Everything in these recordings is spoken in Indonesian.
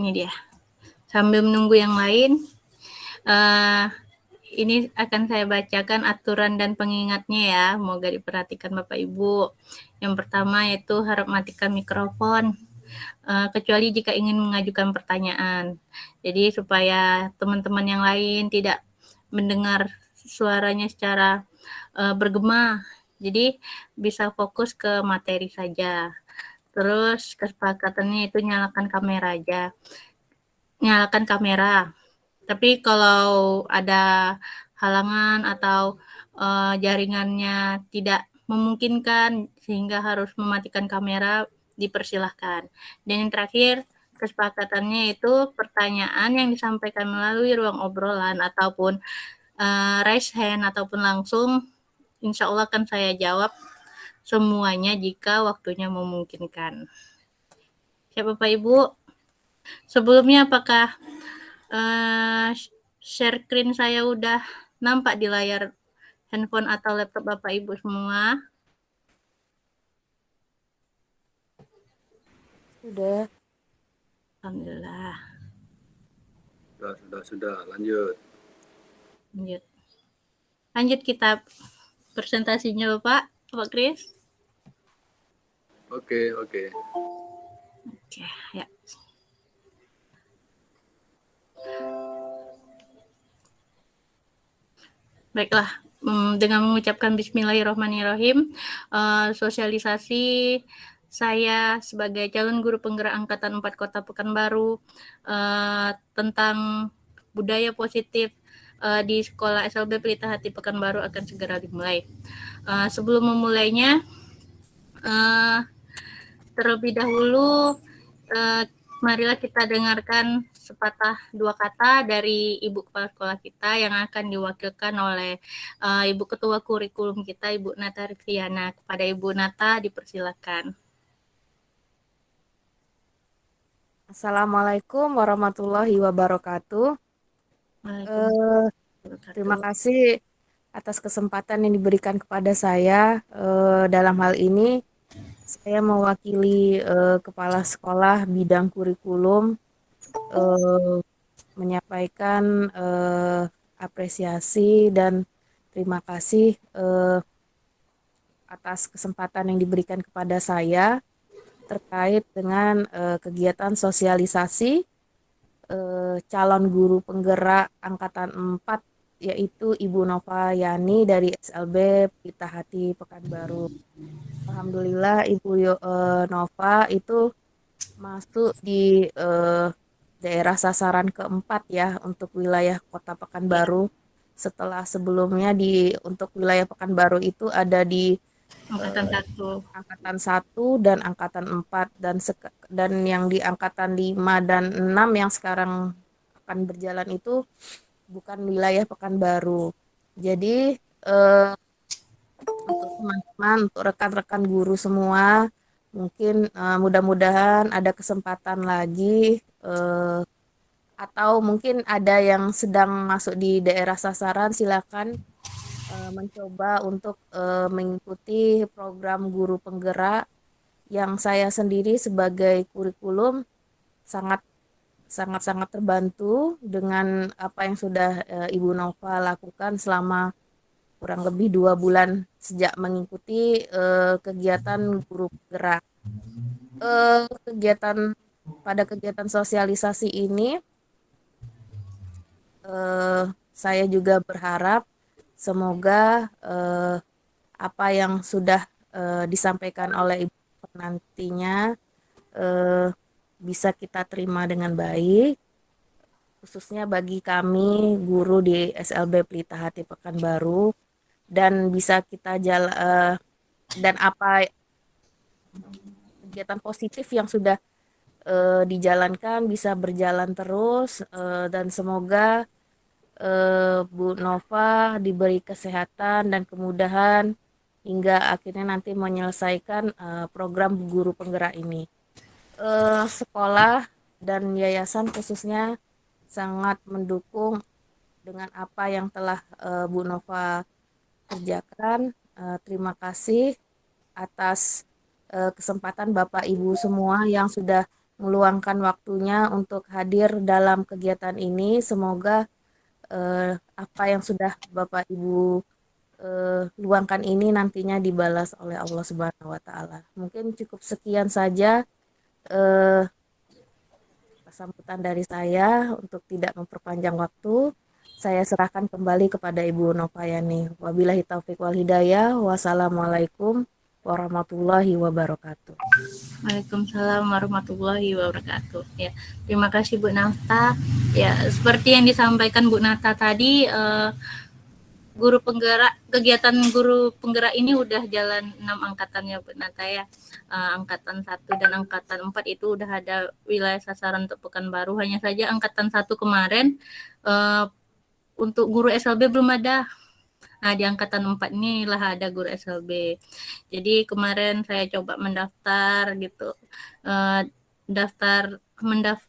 ini dia. Sambil menunggu yang lain, ini akan saya bacakan aturan dan pengingatnya ya, semoga diperhatikan Bapak Ibu. Yang pertama yaitu harap matikan mikrofon, kecuali jika ingin mengajukan pertanyaan. Jadi supaya teman-teman yang lain tidak mendengar suaranya secara bergema, jadi bisa fokus ke materi saja. Terus kesepakatannya itu nyalakan kamera aja. Nyalakan kamera. Tapi kalau ada halangan atau jaringannya tidak memungkinkan sehingga harus mematikan kamera, dipersilahkan. Dan yang terakhir, kesepakatannya itu pertanyaan yang disampaikan melalui ruang obrolan ataupun raise hand ataupun langsung, insya Allah akan saya jawab semuanya jika waktunya memungkinkan. Siap Bapak Ibu? Sebelumnya apakah share screen saya udah nampak di layar handphone atau laptop Bapak Ibu semua? Sudah. Alhamdulillah. Sudah. Lanjut. Lanjut kita presentasinya Bapak Kris. Oke, ya. Baiklah, dengan mengucapkan Bismillahirrahmanirrahim, sosialisasi saya sebagai calon guru penggerak Angkatan 4 Kota Pekanbaru tentang budaya positif di Sekolah SLB Pelita Hati Pekanbaru akan segera dimulai. Sebelum memulainya, terlebih dahulu marilah kita dengarkan sepatah dua kata dari Ibu Kepala Sekolah kita yang akan diwakilkan oleh Ibu Ketua Kurikulum kita, Ibu Nata Rifriana. Kepada Ibu Nata, dipersilakan. Assalamualaikum warahmatullahi wabarakatuh. Terima kasih atas kesempatan yang diberikan kepada saya. Dalam hal ini, saya mewakili Kepala Sekolah Bidang Kurikulum menyampaikan apresiasi dan terima kasih atas kesempatan yang diberikan kepada saya terkait dengan kegiatan sosialisasi calon guru penggerak Angkatan 4, yaitu Ibu Nova Yani dari SLB Pelita Hati Pekanbaru. Alhamdulillah Ibu Nova itu masuk di daerah sasaran keempat ya untuk wilayah Kota Pekanbaru. Setelah sebelumnya untuk wilayah Pekanbaru itu ada di Angkatan 1 dan Angkatan 4 dan yang di Angkatan 5 dan 6 yang sekarang akan berjalan itu bukan wilayah Pekanbaru. Jadi untuk teman-teman, untuk rekan-rekan guru semua, mungkin mudah-mudahan ada kesempatan lagi atau mungkin ada yang sedang masuk di daerah sasaran, silakan mencoba untuk mengikuti program guru penggerak yang saya sendiri sebagai kurikulum sangat terbantu dengan apa yang sudah Ibu Nova lakukan selama kurang lebih 2 bulan sejak mengikuti kegiatan guru penggerak. Kegiatan sosialisasi ini saya juga berharap semoga apa yang sudah disampaikan oleh Ibu nantinya bisa kita terima dengan baik, khususnya bagi kami guru di SLB Pelita Hati Pekanbaru, dan bisa kita dan apa kegiatan positif yang sudah dijalankan bisa berjalan terus, dan semoga Bu Nova diberi kesehatan dan kemudahan hingga akhirnya nanti menyelesaikan program guru penggerak ini. Sekolah dan yayasan khususnya sangat mendukung dengan apa yang telah Bu Nova kerjakan. Terima kasih atas kesempatan Bapak Ibu semua yang sudah meluangkan waktunya untuk hadir dalam kegiatan ini. Semoga apa yang sudah Bapak Ibu luangkan ini nantinya dibalas oleh Allah Subhanahu wa taala. Mungkin cukup sekian saja eh, sambutan dari saya untuk tidak memperpanjang waktu. Saya serahkan kembali kepada Ibu Nopayani. Wabillahi taufiq wal hidayah. Wassalamualaikum warahmatullahi wabarakatuh. Waalaikumsalam warahmatullahi wabarakatuh. Ya, terima kasih Bu Nata. Ya, seperti yang disampaikan Bu Nata tadi, guru penggerak kegiatan guru penggerak ini udah jalan 6 angkatannya Bu Nata ya. Angkatan 1 dan angkatan 4 itu udah ada wilayah sasaran untuk Pekanbaru. Hanya saja angkatan 1 kemarin untuk guru SLB belum ada. Nah, di angkatan 4 inilah ada guru SLB. Jadi kemarin saya coba mendaftar gitu.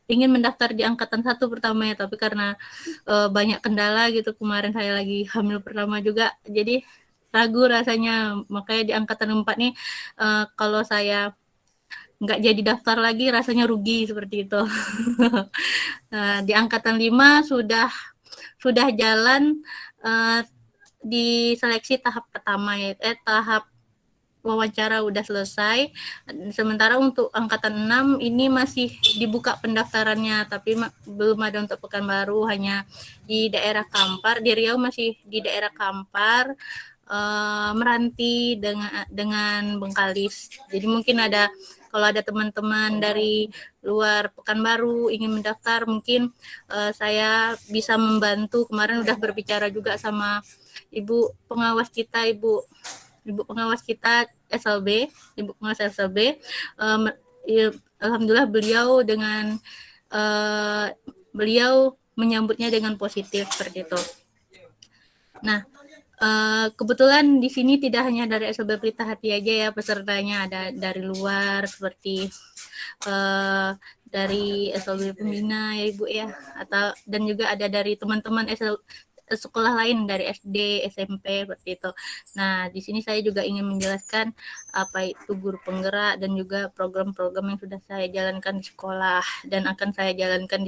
Ingin mendaftar di angkatan 1 pertama ya, tapi karena banyak kendala gitu, kemarin saya lagi hamil pertama juga, jadi ragu rasanya. Makanya di angkatan 4 nih kalau saya nggak jadi daftar lagi rasanya rugi seperti itu. Di angkatan 5 sudah jalan di seleksi tahap pertama ya, tahap wawancara udah selesai. Sementara untuk angkatan 6 ini masih dibuka pendaftarannya, tapi belum ada untuk Pekanbaru, hanya di daerah Kampar. Di Riau masih di daerah Kampar, Meranti dengan Bengkalis. Jadi mungkin ada, kalau ada teman-teman dari luar Pekanbaru ingin mendaftar, mungkin saya bisa membantu. Kemarin udah berbicara juga sama ibu pengawas kita, ibu pengawas kita SLB, ibu pengawas SLB. Alhamdulillah beliau menyambutnya dengan positif seperti itu. Nah, kebetulan di sini tidak hanya dari SLB Pelita Hati aja ya pesertanya, ada dari luar seperti dari SLB Pembina ya Ibu ya, dan juga ada dari teman-teman sekolah lain dari SD, SMP seperti itu. Nah, di sini saya juga ingin menjelaskan apa itu guru penggerak dan juga program-program yang sudah saya jalankan di sekolah dan akan saya jalankan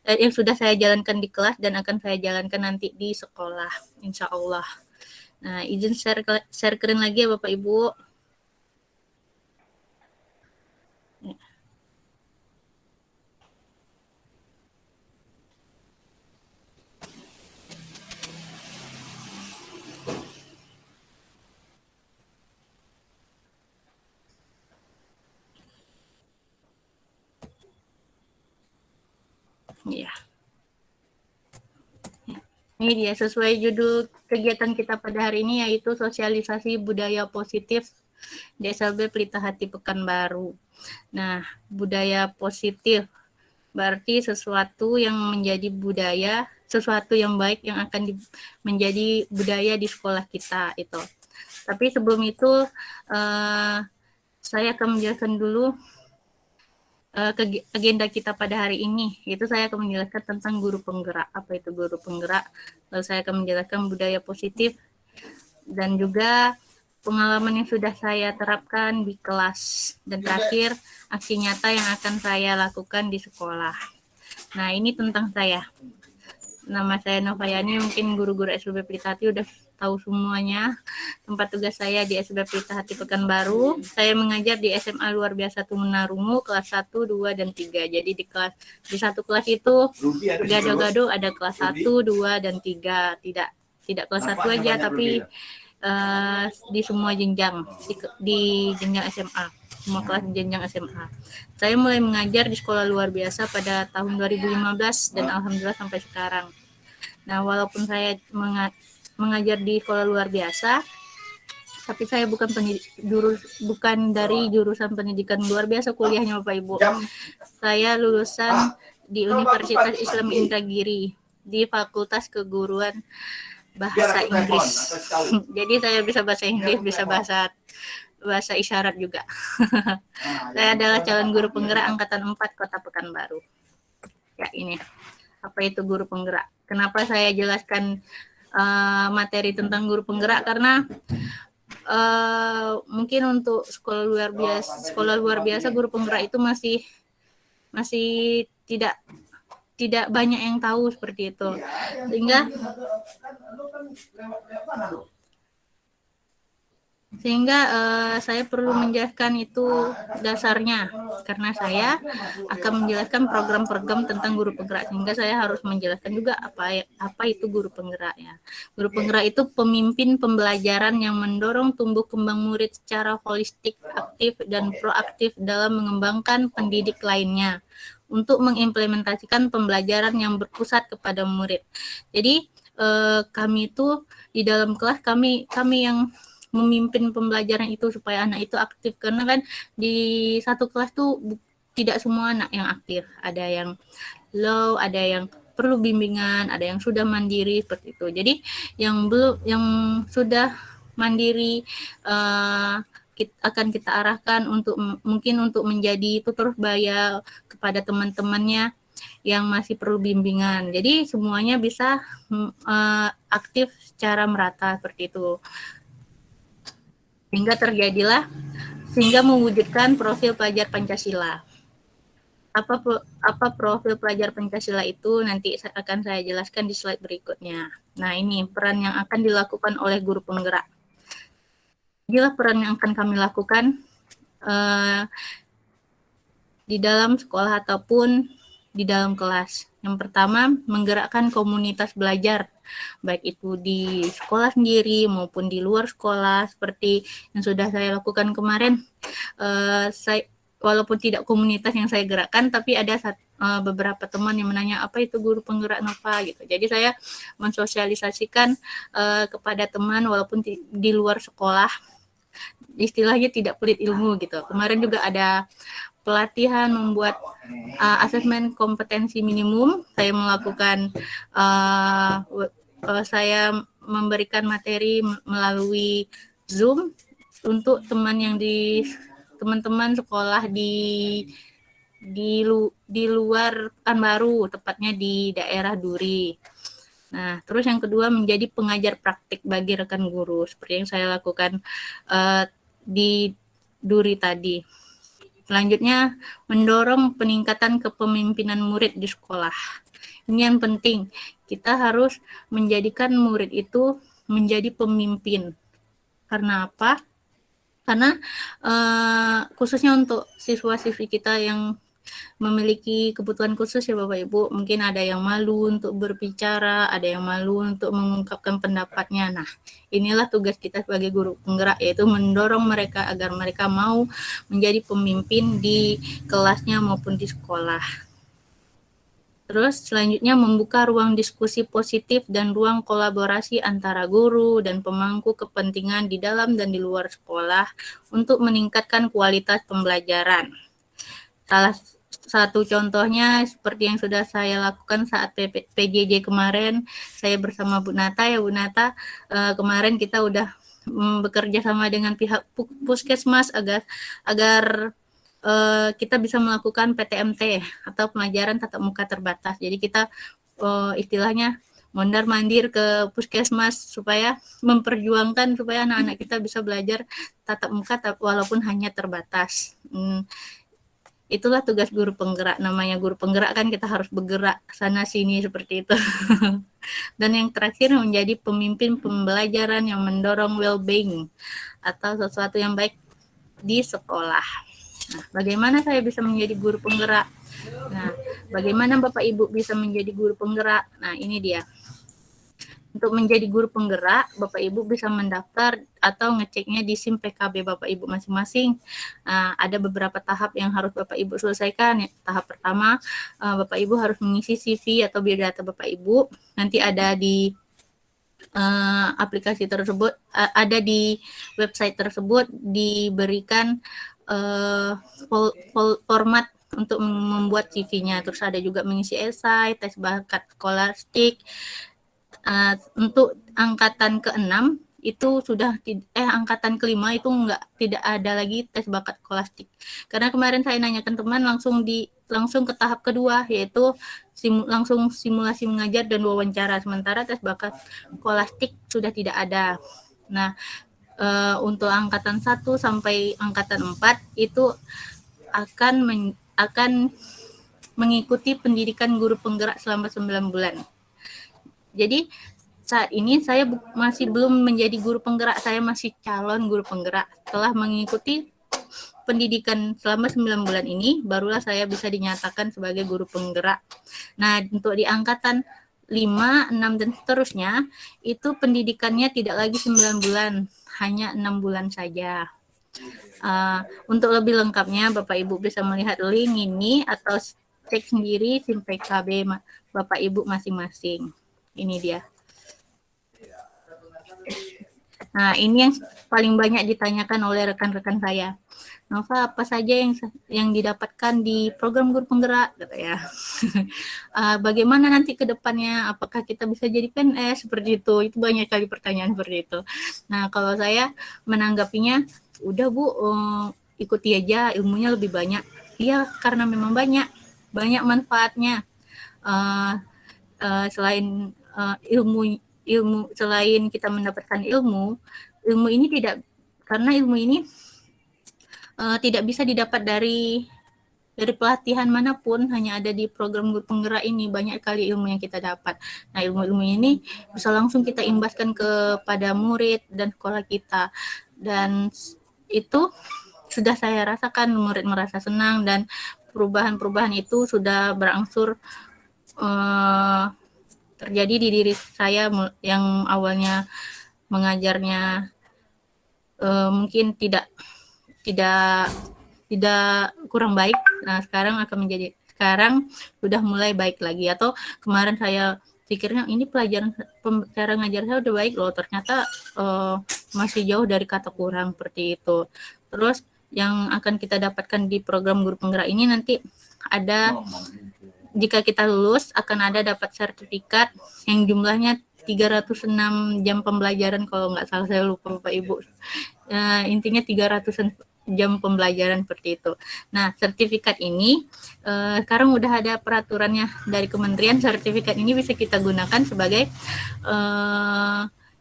yang sudah saya jalankan di kelas dan akan saya jalankan nanti di sekolah, insya Allah. Nah, izin share screen lagi ya Bapak Ibu. Ya. Ini dia sesuai judul kegiatan kita pada hari ini, yaitu sosialisasi budaya positif di SLB Pelita Hati Pekanbaru. Nah, budaya positif berarti sesuatu yang menjadi budaya, sesuatu yang baik yang akan menjadi budaya di sekolah kita itu. Tapi sebelum itu saya akan menjelaskan dulu agenda kita pada hari ini. Itu saya akan menjelaskan tentang guru penggerak. Apa itu guru penggerak? Lalu saya akan menjelaskan budaya positif dan juga pengalaman yang sudah saya terapkan di kelas, dan terakhir aksi nyata yang akan saya lakukan di sekolah. Nah, ini tentang saya. Nama saya Novayani, mungkin guru-guru SLB Pelita Hati udah tahu semuanya. Tempat tugas saya di SLB Pelita Hati Pekanbaru. Saya mengajar di SMA Luar Biasa Tumenggung kelas 1, 2, dan 3. Jadi di satu kelas itu gado-gado ada kelas 1, 2, dan 3. Tidak kelas 1 aja, tapi di semua jenjang, di jenjang SMA, semua kelas jenjang SMA. Saya mulai mengajar di sekolah luar biasa pada tahun 2015 dan alhamdulillah sampai sekarang. Nah, walaupun saya mengajar di sekolah luar biasa, tapi saya bukan dari jurusan pendidikan luar biasa kuliahnya Bapak Ibu. Saya lulusan di Universitas Islam Indragiri di Fakultas Keguruan Bahasa Inggris. Jadi saya bisa bahasa Inggris, bisa bahasa isyarat juga. Saya adalah calon guru penggerak angkatan 4 Kota Pekanbaru. Ya, ini. Apa itu guru penggerak? Kenapa saya jelaskan materi tentang guru penggerak? Karena mungkin untuk sekolah luar biasa guru penggerak itu masih masih tidak banyak yang tahu seperti itu, sehingga saya perlu menjelaskan itu dasarnya, karena saya akan menjelaskan program-program tentang guru penggerak, sehingga saya harus menjelaskan juga apa itu guru penggerak ya. Guru penggerak itu pemimpin pembelajaran yang mendorong tumbuh kembang murid secara holistik, aktif dan proaktif dalam mengembangkan pendidik lainnya untuk mengimplementasikan pembelajaran yang berpusat kepada murid. Jadi kami itu di dalam kelas kami yang memimpin pembelajaran itu supaya anak itu aktif, karena kan di satu kelas tuh tidak semua anak yang aktif, ada yang low, ada yang perlu bimbingan, ada yang sudah mandiri seperti itu. Jadi yang sudah mandiri akan kita arahkan mungkin untuk menjadi tutor sebaya kepada teman-temannya yang masih perlu bimbingan. Jadi semuanya bisa aktif secara merata seperti itu. Sehingga mewujudkan profil pelajar Pancasila. Apa profil pelajar Pancasila itu nanti akan saya jelaskan di slide berikutnya. Nah, ini peran yang akan dilakukan oleh guru penggerak. Inilah peran yang akan kami lakukan di dalam sekolah ataupun di dalam kelas. Yang pertama, menggerakkan komunitas belajar, baik itu di sekolah sendiri maupun di luar sekolah, seperti yang sudah saya lakukan kemarin. Walaupun tidak komunitas yang saya gerakkan, tapi ada beberapa teman yang menanya apa itu guru penggerak Nova gitu. Jadi saya mensosialisasikan kepada teman walaupun di luar sekolah, istilahnya tidak pelit ilmu gitu. Kemarin juga ada pelatihan membuat asesmen kompetensi minimum. Saya melakukan saya memberikan materi melalui Zoom untuk teman-teman sekolah di luar Pekanbaru, tepatnya di daerah Duri. Nah, terus yang kedua menjadi pengajar praktik bagi rekan guru, seperti yang saya lakukan di Duri tadi. Selanjutnya, mendorong peningkatan kepemimpinan murid di sekolah. Ini yang penting, kita harus menjadikan murid itu menjadi pemimpin. Karena apa? Karena khususnya untuk siswa-siswi kita yang memiliki kebutuhan khusus ya Bapak Ibu, mungkin ada yang malu untuk berbicara, ada yang malu untuk mengungkapkan pendapatnya. Nah, inilah tugas kita sebagai guru penggerak, yaitu mendorong mereka agar mereka mau menjadi pemimpin di kelasnya maupun di sekolah. Terus selanjutnya membuka ruang diskusi positif dan ruang kolaborasi antara guru dan pemangku kepentingan di dalam dan di luar sekolah untuk meningkatkan kualitas pembelajaran. Salah satu contohnya seperti yang sudah saya lakukan saat PJJ kemarin, saya bersama Bu Nata ya Bu Nata, kemarin kita udah bekerja sama dengan pihak Puskesmas agar kita bisa melakukan PTMT atau pelajaran tatap muka terbatas. Jadi kita istilahnya mondar-mandir ke Puskesmas supaya memperjuangkan supaya anak-anak kita bisa belajar tatap muka walaupun hanya terbatas. Itulah tugas guru penggerak. Namanya guru penggerak kan kita harus bergerak sana sini seperti itu. Dan yang terakhir menjadi pemimpin pembelajaran yang mendorong well-being atau sesuatu yang baik di sekolah. Nah, bagaimana saya bisa menjadi guru penggerak? Nah, bagaimana Bapak Ibu bisa menjadi guru penggerak? Nah, ini dia. Untuk menjadi guru penggerak, Bapak Ibu bisa mendaftar atau ngeceknya di SIM PKB Bapak Ibu masing-masing. Ada beberapa tahap yang harus Bapak Ibu selesaikan. Tahap pertama, Bapak Ibu harus mengisi CV atau biodata Bapak Ibu. Nanti ada di aplikasi tersebut, ada di website tersebut diberikan format untuk membuat CV-nya. Terus ada juga mengisi esai, tes bakat skolastik. Untuk angkatan ke-6 itu sudah angkatan ke-5 itu tidak ada lagi tes bakat skolastik. Karena kemarin saya nanyakan teman langsung ke tahap kedua, yaitu langsung simulasi mengajar dan wawancara, sementara tes bakat skolastik sudah tidak ada. Nah, untuk angkatan 1 sampai angkatan 4 itu akan mengikuti pendidikan guru penggerak selama 9 bulan. Jadi saat ini saya masih belum menjadi guru penggerak, saya masih calon guru penggerak. Setelah mengikuti pendidikan selama 9 bulan ini, barulah saya bisa dinyatakan sebagai guru penggerak. Nah, untuk di angkatan 5, 6, dan seterusnya, itu pendidikannya tidak lagi 9 bulan, hanya 6 bulan saja. Untuk lebih lengkapnya, Bapak Ibu bisa melihat link ini atau cek sendiri SIM PKB Bapak Ibu masing-masing. Ini dia. Nah, ini yang paling banyak ditanyakan oleh rekan-rekan saya. Nova, apa saja yang didapatkan di program guru penggerak, kata ya. Bagaimana nanti ke depannya? Apakah kita bisa jadi PNS seperti itu? Itu banyak kali pertanyaan seperti itu. Nah, kalau saya menanggapinya, udah Bu, ikuti aja, ilmunya lebih banyak. Iya, karena memang banyak manfaatnya. Selain ilmu selain kita mendapatkan ilmu ini karena ilmu ini tidak bisa didapat dari pelatihan manapun, hanya ada di program guru penggerak ini. Banyak kali ilmu yang kita dapat. Nah, ilmu-ilmu ini bisa langsung kita imbaskan kepada murid dan sekolah kita. Dan itu sudah saya rasakan, murid merasa senang, dan perubahan-perubahan itu sudah berangsur terjadi di diri saya yang awalnya mengajarnya mungkin tidak kurang baik. Nah, sekarang sudah mulai baik lagi. Atau kemarin saya pikirnya ini pelajaran cara ngajar saya udah baik loh, ternyata masih jauh dari kata kurang seperti itu. Terus yang akan kita dapatkan di program guru penggerak ini nanti ada, jika kita lulus akan ada dapat sertifikat yang jumlahnya 306 jam pembelajaran, kalau nggak salah, saya lupa Bapak Ibu. Intinya 300 jam pembelajaran seperti itu. Nah, sertifikat ini sekarang udah ada peraturannya dari kementerian. Sertifikat ini bisa kita gunakan sebagai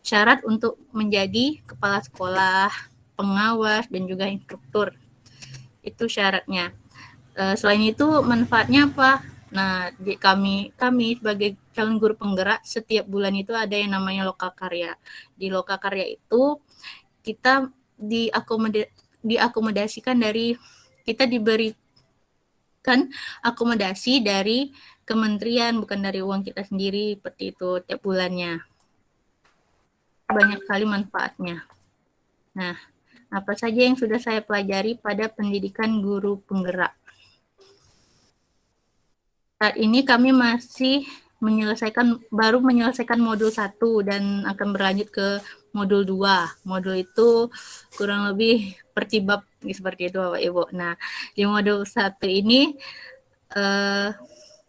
syarat untuk menjadi kepala sekolah, pengawas, dan juga instruktur. Itu syaratnya. Selain itu, manfaatnya apa? Nah, kami sebagai calon guru penggerak, setiap bulan itu ada yang namanya lokal karya. Di lokal karya itu kita diakomodasikan kita diberikan akomodasi dari kementerian, bukan dari uang kita sendiri, seperti itu tiap bulannya. Banyak sekali manfaatnya. Nah, apa saja yang sudah saya pelajari pada pendidikan guru penggerak? Saat ini kami masih baru menyelesaikan modul 1 dan akan berlanjut ke modul 2. Modul itu kurang lebih pertibab seperti itu Bapak Ibu. Nah, di modul 1 ini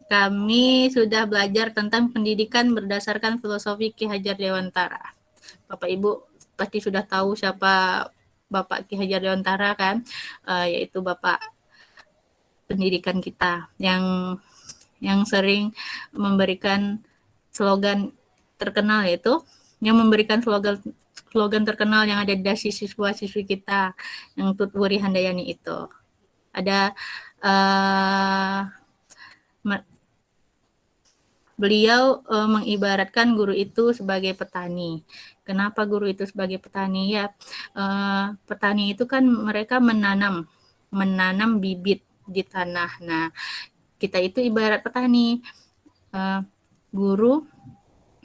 kami sudah belajar tentang pendidikan berdasarkan filosofi Ki Hajar Dewantara. Bapak Ibu pasti sudah tahu siapa Bapak Ki Hajar Dewantara kan, yaitu Bapak pendidikan kita yang sering memberikan slogan terkenal, yaitu yang memberikan slogan terkenal yang ada di dasi siswa-siswi kita, yang Tut Wuri Handayani itu. Ada beliau mengibaratkan guru itu sebagai petani. Kenapa guru itu sebagai petani? Ya, petani itu kan mereka menanam bibit di tanah. Nah, kita itu ibarat petani, guru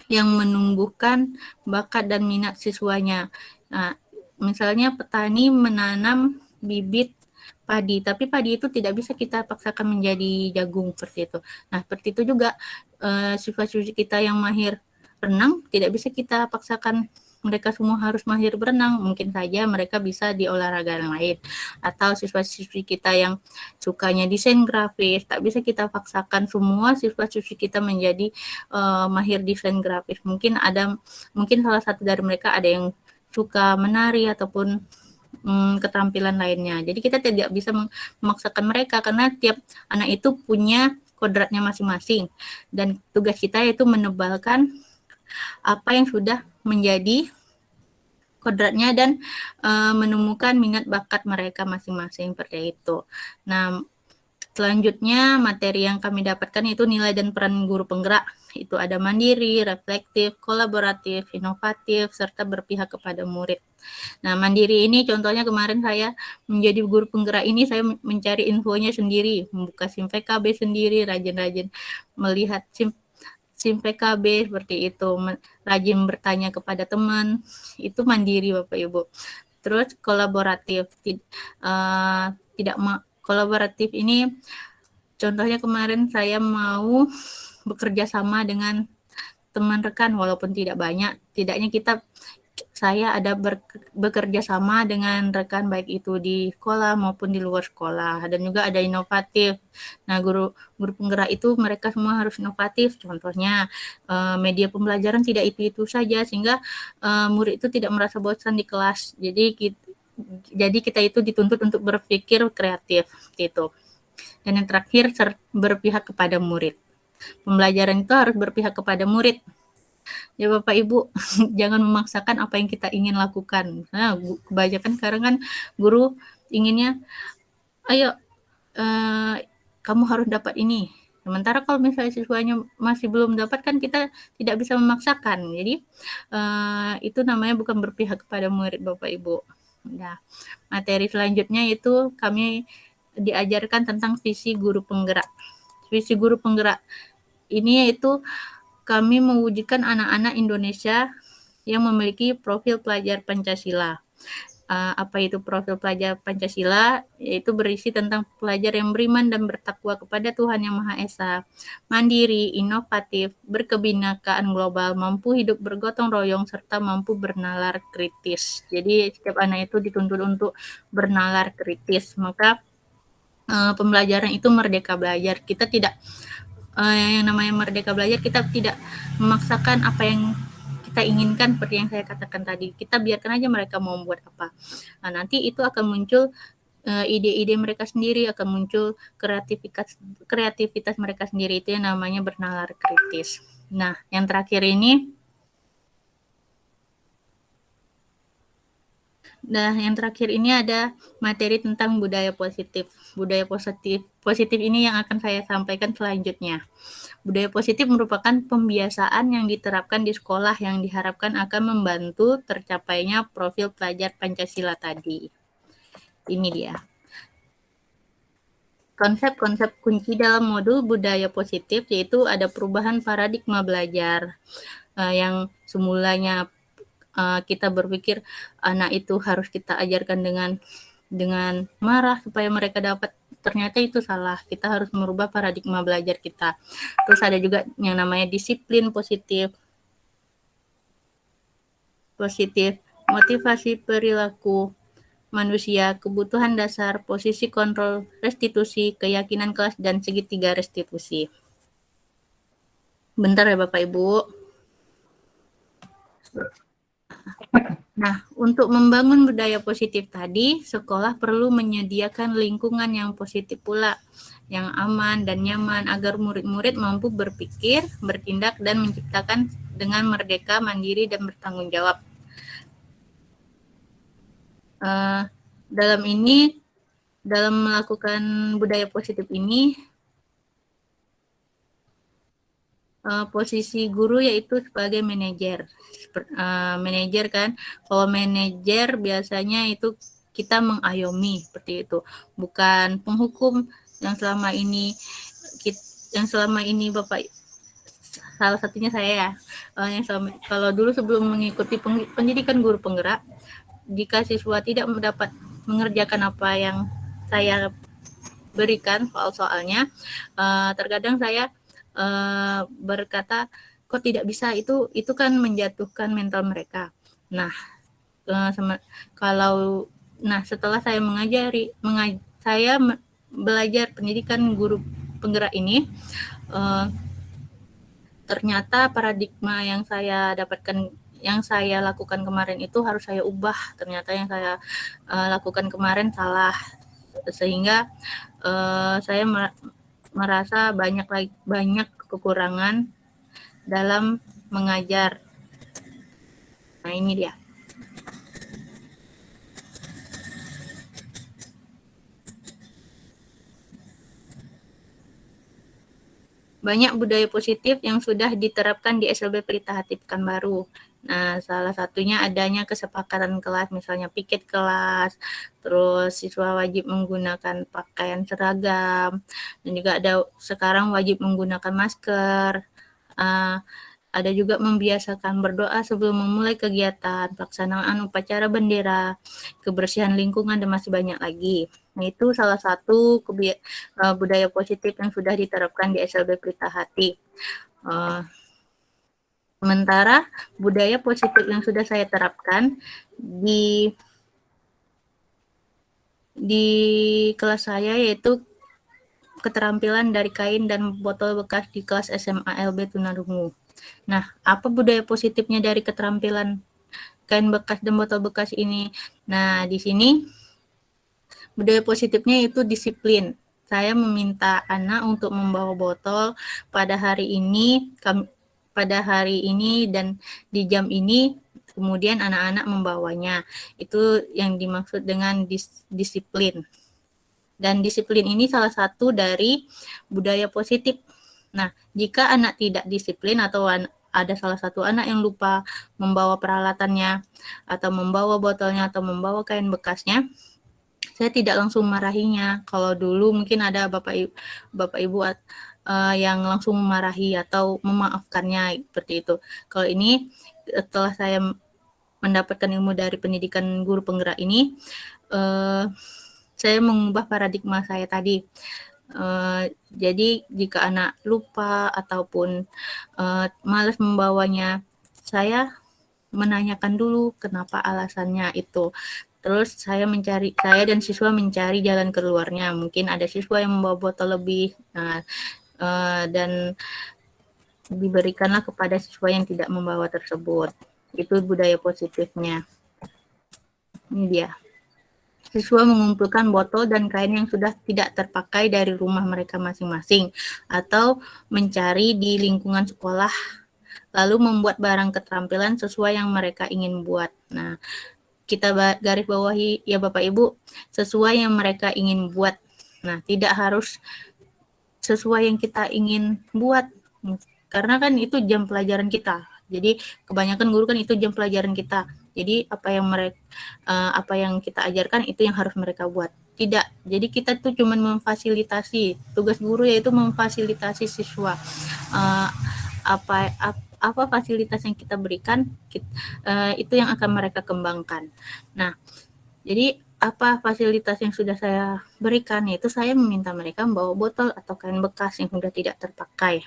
yang menumbuhkan bakat dan minat siswanya. Nah, misalnya petani menanam bibit padi, tapi padi itu tidak bisa kita paksakan menjadi jagung seperti itu. Nah, seperti itu juga siswa-siswi kita yang mahir renang, tidak bisa kita paksakan mereka semua harus mahir berenang. Mungkin saja mereka bisa di olahraga yang lain. Atau siswa-siswi kita yang sukanya desain grafis, tak bisa kita paksakan semua siswa-siswi kita menjadi mahir desain grafis. Mungkin salah satu dari mereka ada yang suka menari ataupun keterampilan lainnya. Jadi kita tidak bisa memaksakan mereka, karena tiap anak itu punya kodratnya masing-masing. Dan tugas kita yaitu menebalkan apa yang sudah menjadi kodratnya dan menemukan minat bakat mereka masing-masing seperti itu. Nah, Selanjutnya, materi yang kami dapatkan itu nilai dan peran guru penggerak. Itu ada mandiri, reflektif, kolaboratif, inovatif, serta berpihak kepada murid. Nah, mandiri ini contohnya kemarin saya menjadi guru penggerak ini, saya mencari infonya sendiri, membuka SIM PKB sendiri, rajin-rajin melihat SIM PKB seperti itu, rajin bertanya kepada teman, itu mandiri Bapak Ibu. Terus kolaboratif, tidak kolaboratif ini contohnya kemarin saya mau bekerja sama dengan teman rekan walaupun tidak banyak, tidaknya saya ada bekerja sama dengan rekan baik itu di sekolah maupun di luar sekolah, dan juga ada inovatif. Nah, guru penggerak itu mereka semua harus inovatif. Contohnya media pembelajaran tidak itu saja, sehingga murid itu tidak merasa bosan di kelas. Jadi kita itu dituntut untuk berpikir kreatif gitu. Dan yang terakhir, berpihak kepada murid. Pembelajaran itu harus berpihak kepada murid. Ya Bapak Ibu, jangan memaksakan apa yang kita ingin lakukan. Nah, kebanyakan sekarang kan guru inginnya, ayo kamu harus dapat ini. Sementara kalau misalnya siswanya masih belum dapat, kan kita tidak bisa memaksakan. Jadi itu namanya bukan berpihak kepada murid Bapak Ibu. Nah, materi selanjutnya itu kami diajarkan tentang visi guru penggerak. Visi guru penggerak ini yaitu kami mewujudkan anak-anak Indonesia yang memiliki profil pelajar Pancasila. Apa itu profil pelajar Pancasila? Yaitu berisi tentang pelajar yang beriman dan bertakwa kepada Tuhan Yang Maha Esa, mandiri, inovatif, berkebinekaan global, mampu hidup bergotong royong, serta mampu bernalar kritis. Jadi setiap anak itu dituntut untuk bernalar kritis. Maka pembelajaran itu merdeka belajar. Kita tidak yang namanya merdeka belajar, kita tidak memaksakan apa yang kita inginkan, seperti yang saya katakan tadi. Kita biarkan aja mereka mau buat apa. Nah, nanti itu akan muncul ide-ide mereka sendiri, akan muncul kreativitas mereka sendiri. Itu yang namanya bernalar kritis. Nah, yang terakhir ini, ada materi tentang budaya positif. Budaya positif ini yang akan saya sampaikan selanjutnya. Budaya positif merupakan pembiasaan yang diterapkan di sekolah yang diharapkan akan membantu tercapainya profil pelajar Pancasila tadi. Ini dia. Konsep-konsep kunci dalam modul budaya positif yaitu ada perubahan paradigma belajar yang semulanya kita berpikir anak itu harus kita ajarkan dengan marah supaya mereka dapat, ternyata itu salah. Kita harus merubah paradigma belajar kita. Terus ada juga yang namanya disiplin positif, motivasi perilaku manusia, kebutuhan dasar, posisi kontrol, restitusi, keyakinan kelas, dan segitiga restitusi. Bentar ya Bapak Ibu. Nah, untuk membangun budaya positif tadi, sekolah perlu menyediakan lingkungan yang positif pula, yang aman dan nyaman agar murid-murid mampu berpikir, bertindak, dan menciptakan dengan merdeka, mandiri, dan bertanggung jawab. Dalam melakukan budaya positif ini, posisi guru yaitu sebagai manajer. Manajer kan, kalau manajer biasanya itu kita mengayomi seperti itu, bukan penghukum yang selama ini Bapak, salah satunya saya ya, kalau dulu sebelum mengikuti pendidikan guru penggerak, jika siswa tidak mendapat mengerjakan apa yang saya berikan soal-soalnya, terkadang saya berkata, kok tidak bisa, itu kan menjatuhkan mental mereka. Nah, setelah saya saya belajar pendidikan guru penggerak ini, ternyata paradigma yang saya dapatkan, yang saya lakukan kemarin itu harus saya ubah. Ternyata yang saya lakukan kemarin salah, sehingga saya merasa banyak kekurangan dalam mengajar. Nah, ini dia. banyak budaya positif yang sudah diterapkan di SLB Pelita Hati Pekanbaru. Nah, salah satunya adanya kesepakatan kelas, misalnya piket kelas, terus siswa wajib menggunakan pakaian seragam, dan juga ada sekarang wajib menggunakan masker. Ada juga membiasakan berdoa sebelum memulai kegiatan, pelaksanaan upacara bendera, kebersihan lingkungan, dan masih banyak lagi. Nah, itu salah satu budaya positif yang sudah diterapkan di SLB Pelita Hati. Sementara budaya positif yang sudah saya terapkan di kelas saya yaitu keterampilan dari kain dan botol bekas di kelas SMA LB Tunarungu. Nah, apa budaya positifnya dari keterampilan kain bekas dan botol bekas ini? Nah, di sini budaya positifnya itu disiplin. Saya meminta anak untuk membawa botol pada hari ini, dan di jam ini, kemudian anak-anak membawanya. Itu yang dimaksud dengan disiplin. Dan disiplin ini salah satu dari budaya positif. Nah, jika anak tidak disiplin atau ada salah satu anak yang lupa membawa peralatannya, atau membawa botolnya, atau membawa kain bekasnya, saya tidak langsung marahinya. Kalau dulu mungkin ada bapak ibu yang langsung memarahi atau memaafkannya seperti itu. Kalau ini setelah saya mendapatkan ilmu dari pendidikan guru penggerak ini, saya mengubah paradigma saya tadi. Jadi jika anak lupa ataupun malas membawanya, saya menanyakan dulu kenapa alasannya itu. Terus saya dan siswa mencari jalan keluarnya. Mungkin ada siswa yang membawa botol lebih, dan diberikanlah kepada siswa yang tidak membawa tersebut. Itu budaya positifnya. Ini dia. Siswa mengumpulkan botol dan kain yang sudah tidak terpakai dari rumah mereka masing-masing, atau mencari di lingkungan sekolah, lalu membuat barang keterampilan sesuai yang mereka ingin buat. Nah, kita garis bawahi ya Bapak Ibu, sesuai yang mereka ingin buat. Nah, tidak harus sesuai yang kita ingin buat, karena kan itu jam pelajaran kita. Jadi kebanyakan guru kan itu jam pelajaran kita. Jadi apa yang kita ajarkan itu yang harus mereka buat. Tidak. Jadi kita tuh cuma memfasilitasi. Tugas guru yaitu memfasilitasi siswa. Apa fasilitas yang kita berikan, itu yang akan mereka kembangkan. Nah, jadi apa fasilitas yang sudah saya berikan, yaitu saya meminta mereka membawa botol atau kain bekas yang sudah tidak terpakai.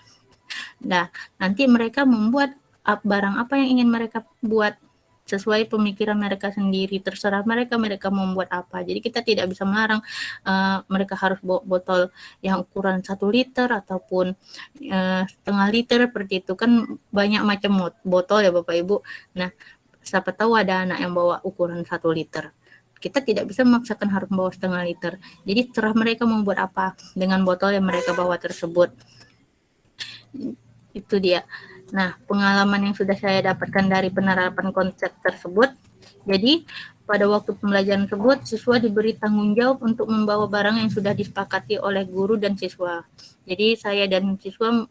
Nah, nanti mereka membuat barang apa yang ingin mereka buat sesuai pemikiran mereka sendiri, terserah mereka membuat apa. Jadi kita tidak bisa melarang mereka harus bawa botol yang ukuran 1 liter ataupun setengah liter seperti itu. Kan banyak macam botol ya Bapak Ibu. Nah, siapa tahu ada anak yang bawa ukuran 1 liter. Kita tidak bisa memaksakan harus membawa setengah liter. Jadi terserah mereka membuat apa dengan botol yang mereka bawa tersebut. Itu dia. Nah, pengalaman yang sudah saya dapatkan dari penerapan konsep tersebut, jadi pada waktu pembelajaran tersebut, siswa diberi tanggung jawab untuk membawa barang yang sudah disepakati oleh guru dan siswa. Jadi saya dan siswa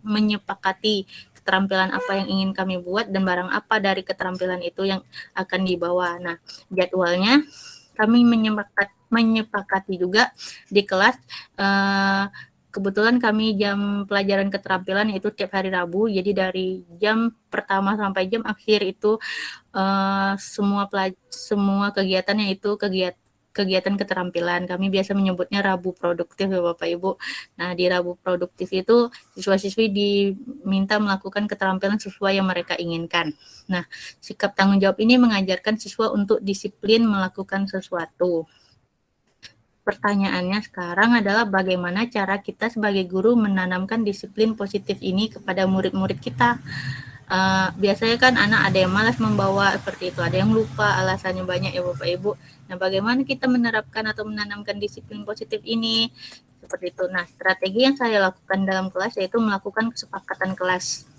menyepakati keterampilan apa yang ingin kami buat dan barang apa dari keterampilan itu yang akan dibawa. Nah, jadwalnya kami menyepakati juga di kelas. Kebetulan kami jam pelajaran keterampilan itu tiap hari Rabu, jadi dari jam pertama sampai jam akhir itu semua kegiatannya itu kegiatan keterampilan. Kami biasa menyebutnya Rabu produktif ya Bapak Ibu. Nah, di Rabu produktif itu siswa-siswi diminta melakukan keterampilan sesuai yang mereka inginkan. Nah, sikap tanggung jawab ini mengajarkan siswa untuk disiplin melakukan sesuatu. Pertanyaannya sekarang adalah bagaimana cara kita sebagai guru menanamkan disiplin positif ini kepada murid-murid kita. Biasanya kan anak ada yang malas membawa seperti itu, ada yang lupa, alasannya banyak ya Bapak Ibu. Nah, bagaimana kita menerapkan atau menanamkan disiplin positif ini? Seperti itu. Nah, strategi yang saya lakukan dalam kelas yaitu melakukan kesepakatan kelas.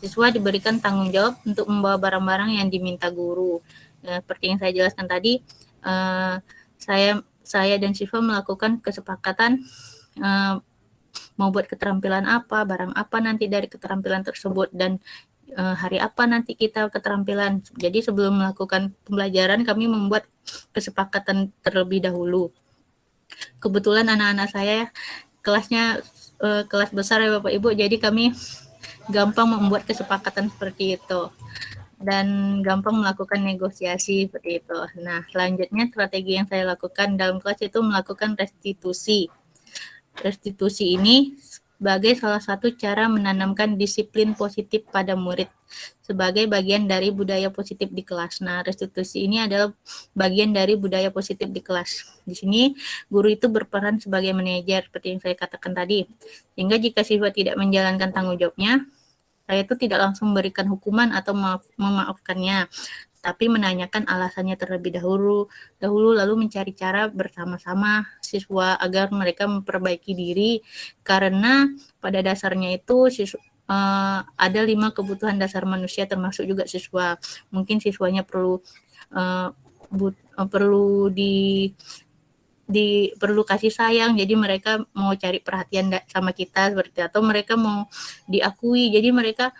Siswa diberikan tanggung jawab untuk membawa barang-barang yang diminta guru. Seperti yang saya jelaskan tadi, saya dan siswa melakukan kesepakatan mau buat keterampilan apa, barang apa nanti dari keterampilan tersebut, dan hari apa nanti kita keterampilan. Jadi sebelum melakukan pembelajaran kami membuat kesepakatan terlebih dahulu. Kebetulan anak-anak saya kelasnya kelas besar ya Bapak Ibu, jadi kami gampang membuat kesepakatan seperti itu dan gampang melakukan negosiasi seperti itu. Nah, selanjutnya strategi yang saya lakukan dalam kelas itu melakukan restitusi. Restitusi ini sebagai salah satu cara menanamkan disiplin positif pada murid sebagai bagian dari budaya positif di kelas. Nah, restitusi ini adalah bagian dari budaya positif di kelas. Di sini guru itu berperan sebagai manajer seperti yang saya katakan tadi. Sehingga jika siswa tidak menjalankan tanggung jawabnya, saya itu tidak langsung memberikan hukuman atau memaafkannya, tapi menanyakan alasannya terlebih dahulu lalu mencari cara bersama-sama siswa agar mereka memperbaiki diri, karena pada dasarnya itu ada 5 kebutuhan dasar manusia termasuk juga siswa. Mungkin siswanya perlu perlu kasih sayang, jadi mereka mau cari perhatian sama kita seperti, atau mereka mau diakui, jadi mereka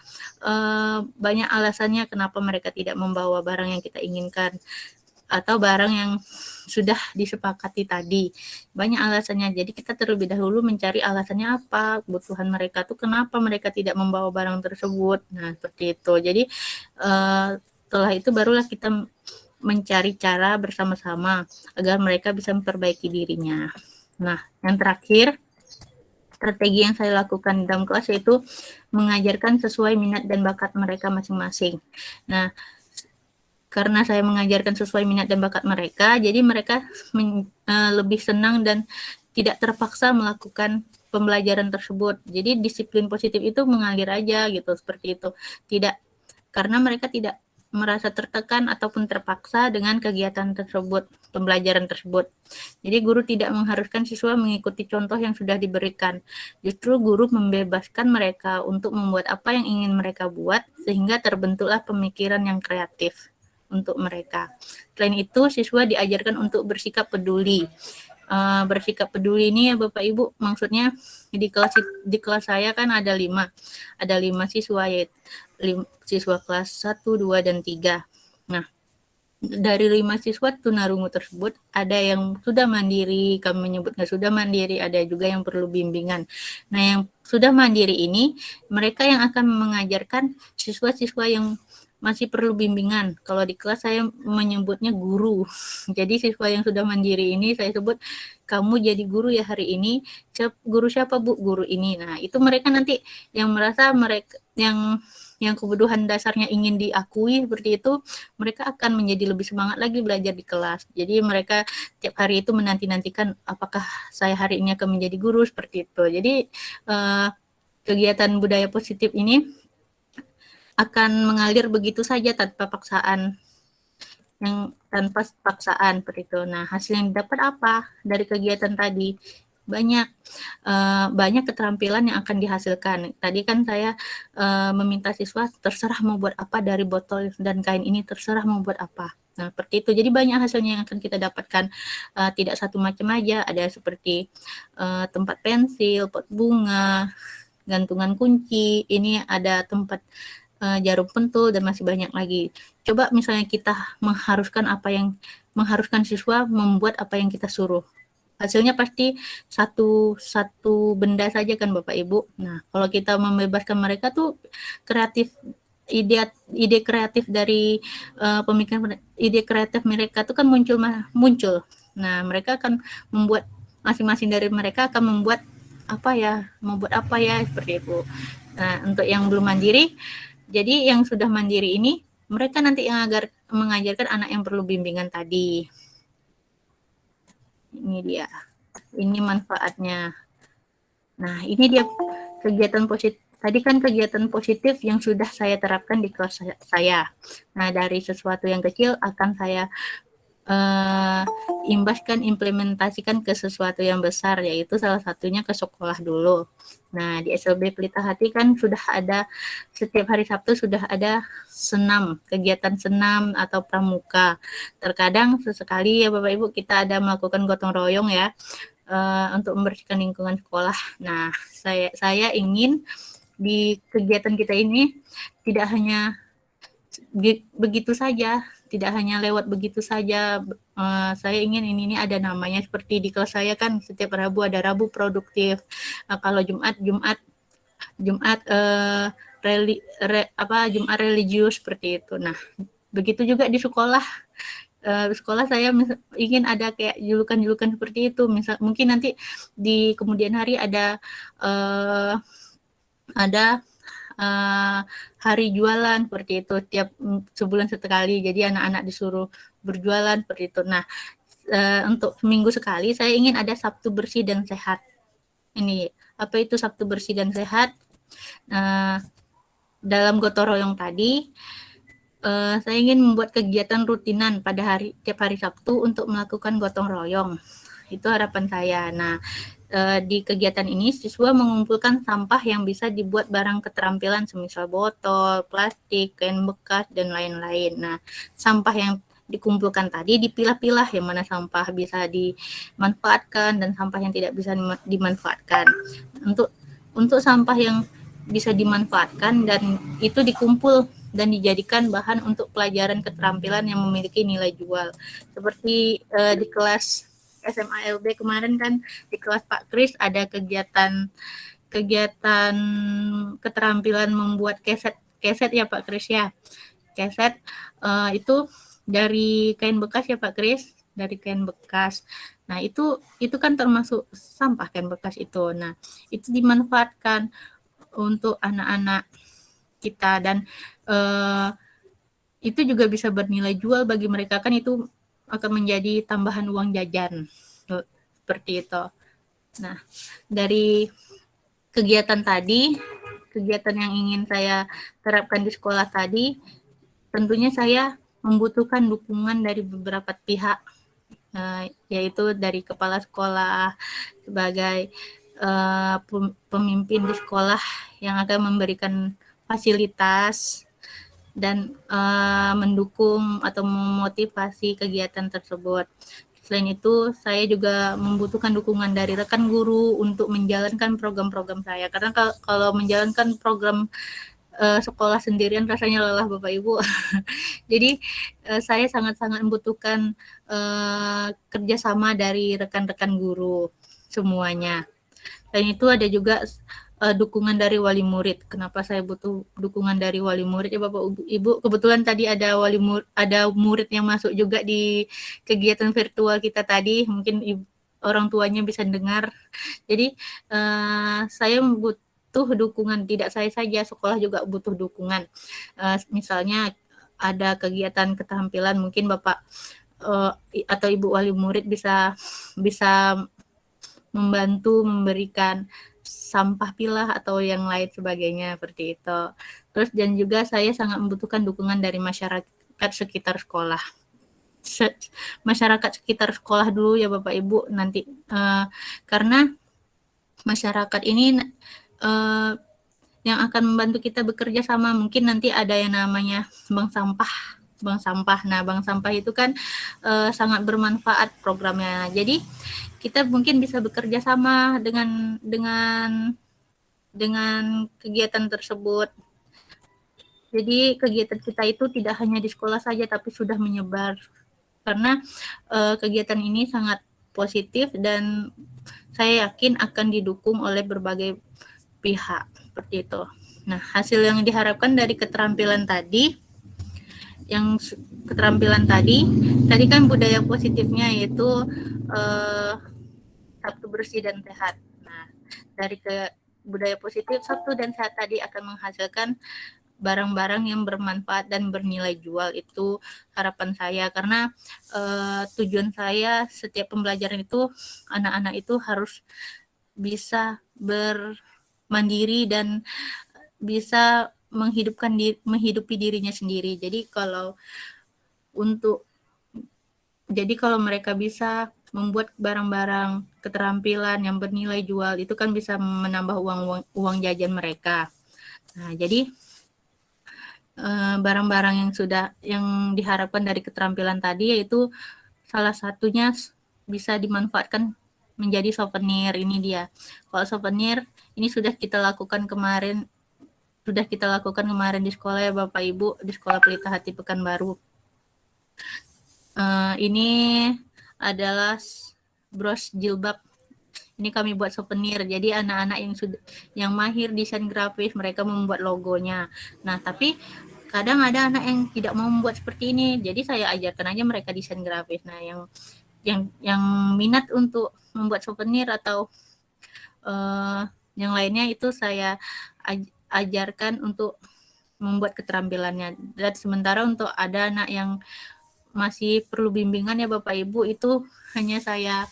banyak alasannya kenapa mereka tidak membawa barang yang kita inginkan atau barang yang sudah disepakati tadi. Banyak alasannya, jadi kita terlebih dahulu mencari alasannya apa, kebutuhan mereka tuh kenapa mereka tidak membawa barang tersebut. Nah, seperti itu. Jadi setelah itu barulah kita mencari cara bersama-sama agar mereka bisa memperbaiki dirinya. Nah, yang terakhir, strategi yang saya lakukan dalam kelas yaitu mengajarkan sesuai minat dan bakat mereka masing-masing. Nah, karena saya mengajarkan sesuai minat dan bakat mereka, jadi mereka lebih senang dan tidak terpaksa melakukan pembelajaran tersebut. Jadi disiplin positif itu mengalir aja gitu, seperti itu. Tidak, karena mereka tidak merasa tertekan ataupun terpaksa dengan kegiatan tersebut, pembelajaran tersebut. Jadi guru tidak mengharuskan siswa mengikuti contoh yang sudah diberikan. Justru guru membebaskan mereka untuk membuat apa yang ingin mereka buat, sehingga terbentuklah pemikiran yang kreatif untuk mereka. Selain itu, siswa diajarkan untuk bersikap peduli. Bersikap peduli ini ya Bapak Ibu, maksudnya di kelas saya kan ada 5 siswa, yaitu siswa kelas 1, 2, dan 3. Nah, dari 5 siswa tunarungu tersebut ada yang sudah mandiri, kami menyebutnya sudah mandiri, ada juga yang perlu bimbingan. Nah, yang sudah mandiri ini mereka yang akan mengajarkan siswa-siswa yang masih perlu bimbingan. Kalau di kelas saya menyebutnya guru. Jadi siswa yang sudah mandiri ini saya sebut, kamu jadi guru ya hari ini. Guru siapa Bu? Guru ini. Nah, itu mereka nanti yang merasa mereka yang kebutuhan dasarnya ingin diakui seperti itu, mereka akan menjadi lebih semangat lagi belajar di kelas. Jadi mereka tiap hari itu menanti-nantikan apakah saya hari ini akan menjadi guru, seperti itu. Jadi kegiatan budaya positif ini akan mengalir begitu saja tanpa paksaan, seperti itu. Nah, hasil yang didapat apa dari kegiatan tadi? Banyak keterampilan yang akan dihasilkan. Tadi kan saya meminta siswa terserah mau buat apa dari botol dan kain ini, terserah mau buat apa. Nah, seperti itu. Jadi banyak hasilnya yang akan kita dapatkan. Tidak satu macam aja, ada seperti tempat pensil, pot bunga, gantungan kunci, ini ada tempat jarum pentul, dan masih banyak lagi. Coba misalnya kita mengharuskan siswa membuat apa yang kita suruh. Hasilnya pasti satu benda saja kan Bapak Ibu. Nah, kalau kita membebaskan mereka tuh ide kreatif dari pemikiran, ide kreatif mereka tuh kan muncul. Nah, mereka akan membuat, masing-masing dari mereka akan membuat apa ya seperti itu. Nah, untuk yang belum mandiri, jadi yang sudah mandiri ini mereka nanti yang mengajarkan anak yang perlu bimbingan tadi. Ini dia. Ini manfaatnya. Nah, ini dia kegiatan positif. Tadi kan kegiatan positif yang sudah saya terapkan di kelas saya. Nah, dari sesuatu yang kecil akan saya implementasikan ke sesuatu yang besar, yaitu salah satunya ke sekolah dulu. Nah, di SLB Pelita Hati kan sudah ada, setiap hari Sabtu sudah ada kegiatan senam atau pramuka. Terkadang sesekali ya Bapak Ibu kita ada melakukan gotong royong ya. untuk membersihkan lingkungan sekolah. Nah, saya ingin di kegiatan kita ini tidak hanya begitu saja, tidak hanya lewat begitu saja. Saya ingin ini ada namanya, seperti di kelas saya kan setiap Rabu ada Rabu produktif. Kalau Jumat Jumat religius seperti itu. Nah, begitu juga di sekolah. Sekolah saya ingin ada kayak julukan-julukan seperti itu. Misal mungkin nanti di kemudian hari ada hari jualan seperti itu, tiap sebulan sekali. Jadi anak-anak disuruh berjualan seperti itu. Nah, untuk seminggu sekali saya ingin ada Sabtu bersih dan sehat. Ini apa itu Sabtu bersih dan sehat? Dalam gotong royong tadi, saya ingin membuat kegiatan rutinan pada tiap hari Sabtu untuk melakukan gotong royong. Itu harapan saya. Nah, di kegiatan ini siswa mengumpulkan sampah yang bisa dibuat barang keterampilan, semisal botol, plastik, kain bekas, dan lain-lain. Nah, sampah yang dikumpulkan tadi dipilah-pilah, yang mana sampah bisa dimanfaatkan dan sampah yang tidak bisa dimanfaatkan. Untuk sampah yang bisa dimanfaatkan dan itu dikumpul dan dijadikan bahan untuk pelajaran keterampilan yang memiliki nilai jual. Seperti di kelas SMA LB kemarin kan, di kelas Pak Kris ada kegiatan keterampilan membuat keset ya Pak Kris ya. Keset itu dari kain bekas ya Pak Kris, dari kain bekas. Nah, itu kan termasuk sampah kain bekas itu. Nah, itu dimanfaatkan untuk anak-anak kita dan itu juga bisa bernilai jual bagi mereka, kan itu akan menjadi tambahan uang jajan seperti itu. Nah, dari kegiatan yang ingin saya terapkan di sekolah tadi, tentunya saya membutuhkan dukungan dari beberapa pihak, yaitu dari kepala sekolah sebagai pemimpin di sekolah yang akan memberikan fasilitas dan mendukung atau memotivasi kegiatan tersebut. Selain itu, saya juga membutuhkan dukungan dari rekan guru untuk menjalankan program-program saya. Karena kalau menjalankan program sekolah sendirian rasanya lelah Bapak Ibu. Jadi saya sangat-sangat membutuhkan kerjasama dari rekan-rekan guru semuanya. Selain itu ada juga dukungan dari wali murid. Kenapa saya butuh dukungan dari wali murid ya Bapak Ibu? Kebetulan tadi ada murid yang masuk juga di kegiatan virtual kita tadi. Mungkin orang tuanya bisa dengar. Jadi saya butuh dukungan, tidak saya saja, sekolah juga butuh dukungan. Misalnya ada kegiatan keterampilan, mungkin Bapak atau Ibu wali murid bisa membantu memberikan sampah pilah atau yang lain sebagainya seperti itu. Terus dan juga saya sangat membutuhkan dukungan dari masyarakat sekitar sekolah. Masyarakat sekitar sekolah dulu ya Bapak Ibu nanti karena masyarakat ini yang akan membantu kita bekerja sama. Mungkin nanti ada yang namanya bank sampah. Nah, bank sampah itu kan sangat bermanfaat programnya. Jadi kita mungkin bisa bekerja sama dengan kegiatan tersebut. Jadi kegiatan kita itu tidak hanya di sekolah saja, tapi sudah menyebar. Karena kegiatan ini sangat positif dan saya yakin akan didukung oleh berbagai pihak seperti itu. Nah, hasil yang diharapkan dari keterampilan tadi kan budaya positifnya yaitu Sabtu bersih dan sehat. Nah, dari budaya positif Sabtu dan sehat tadi akan menghasilkan barang-barang yang bermanfaat dan bernilai jual. Itu harapan saya, karena tujuan saya setiap pembelajaran itu anak-anak itu harus bisa bermandiri dan bisa menghidupi dirinya sendiri. Jadi kalau mereka bisa membuat barang-barang keterampilan yang bernilai jual, itu kan bisa menambah uang jajan mereka. Nah, jadi barang-barang yang diharapkan dari keterampilan tadi yaitu salah satunya bisa dimanfaatkan menjadi souvenir. Ini dia. Kalau souvenir ini sudah kita lakukan kemarin di sekolah ya Bapak Ibu, di Sekolah Pelita Hati Pekanbaru. Ini adalah bros jilbab. Ini kami buat souvenir. Jadi anak-anak yang mahir desain grafis, mereka membuat logonya. Nah, tapi kadang ada anak yang tidak mau membuat seperti ini. Jadi saya ajarkan aja mereka desain grafis. Nah, yang minat untuk membuat souvenir atau yang lainnya itu saya ajarkan untuk membuat keterampilannya. Dan sementara untuk ada anak yang masih perlu bimbingan ya Bapak Ibu, itu hanya saya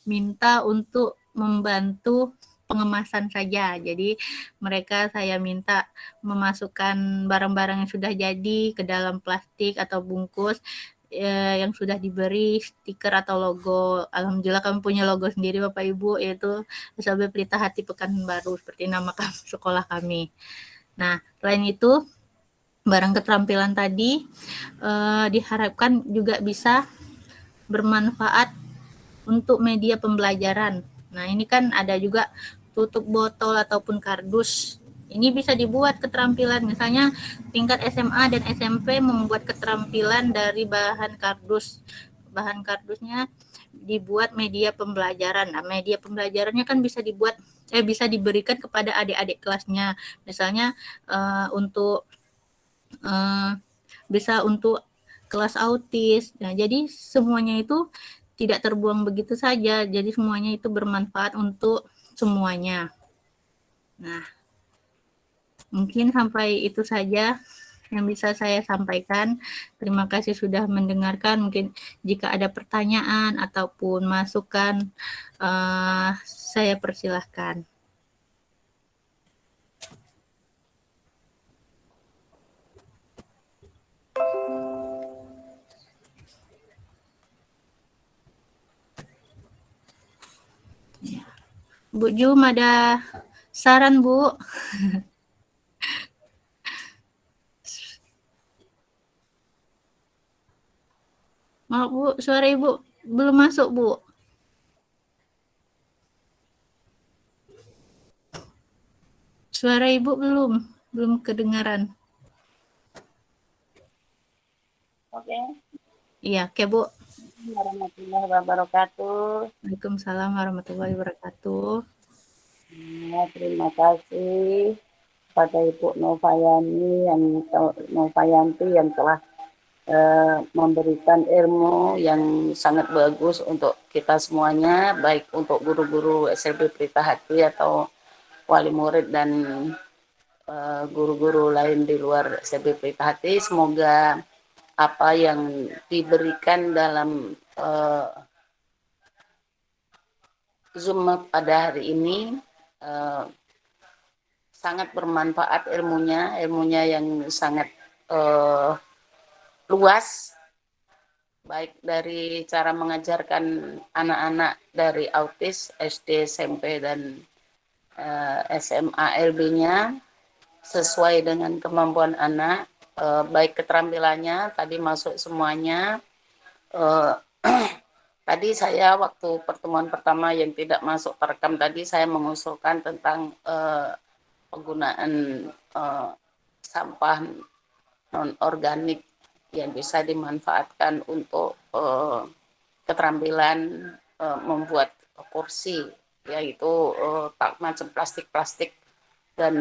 minta untuk membantu pengemasan saja. Jadi mereka saya minta memasukkan barang-barang yang sudah jadi ke dalam plastik atau bungkus yang sudah diberi stiker atau logo. Alhamdulillah kami punya logo sendiri Bapak Ibu, yaitu SLB Pelita Hati Pekanbaru, seperti nama sekolah kami. Nah, selain itu barang keterampilan tadi diharapkan juga bisa bermanfaat untuk media pembelajaran. Nah, ini kan ada juga tutup botol ataupun kardus. Ini bisa dibuat keterampilan, misalnya tingkat SMA dan SMP membuat keterampilan dari bahan kardus. Bahan kardusnya dibuat media pembelajaran. Nah, media pembelajarannya kan bisa diberikan kepada adik-adik kelasnya. Misalnya untuk bisa untuk kelas autis. Nah, jadi semuanya itu tidak terbuang begitu saja. Jadi semuanya itu bermanfaat untuk semuanya. Nah, mungkin sampai itu saja yang bisa saya sampaikan. Terima kasih sudah mendengarkan. Mungkin jika ada pertanyaan ataupun masukan, saya persilahkan. Bu Jum, ada saran, Bu? Maaf, Bu, suara Ibu belum masuk, Bu. Suara Ibu belum kedengaran. Oke. Iya, oke, Bu. Warahmatullahi wabarakatuh. Waalaikumsalam warahmatullahi wabarakatuh. Terima kasih pada Ibu Novayanti yang telah memberikan ilmu yang sangat bagus untuk kita semuanya, baik untuk guru-guru SLB Pelita Hati atau wali murid dan guru-guru lain di luar SLB Pelita Hati. Semoga apa yang diberikan dalam Zoom pada hari ini sangat bermanfaat ilmunya yang sangat luas, baik dari cara mengajarkan anak-anak dari autis SD, SMP, dan SMA LB-nya sesuai dengan kemampuan anak, baik keterampilannya tadi masuk semuanya. Tadi saya waktu pertemuan pertama yang tidak masuk terekam tadi, saya mengusulkan tentang penggunaan sampah non-organik yang bisa dimanfaatkan untuk keterampilan membuat kursi, yaitu macam plastik-plastik dan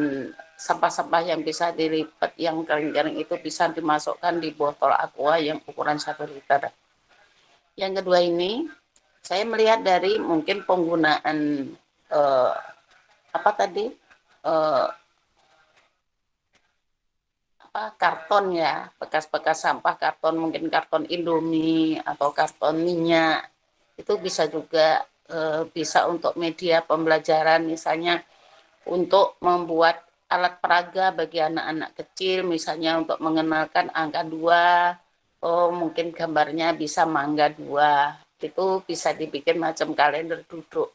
sampah-sampah yang bisa dilipat, yang kering-kering itu bisa dimasukkan di botol aqua yang ukuran 1 liter. Yang kedua ini, saya melihat dari mungkin penggunaan karton ya, bekas-bekas sampah karton, mungkin karton Indomie atau karton minyak, itu bisa juga bisa untuk media pembelajaran, misalnya untuk membuat alat peraga bagi anak-anak kecil, misalnya untuk mengenalkan angka 2, mungkin gambarnya bisa mangga 2, itu bisa dibikin macam kalender duduk,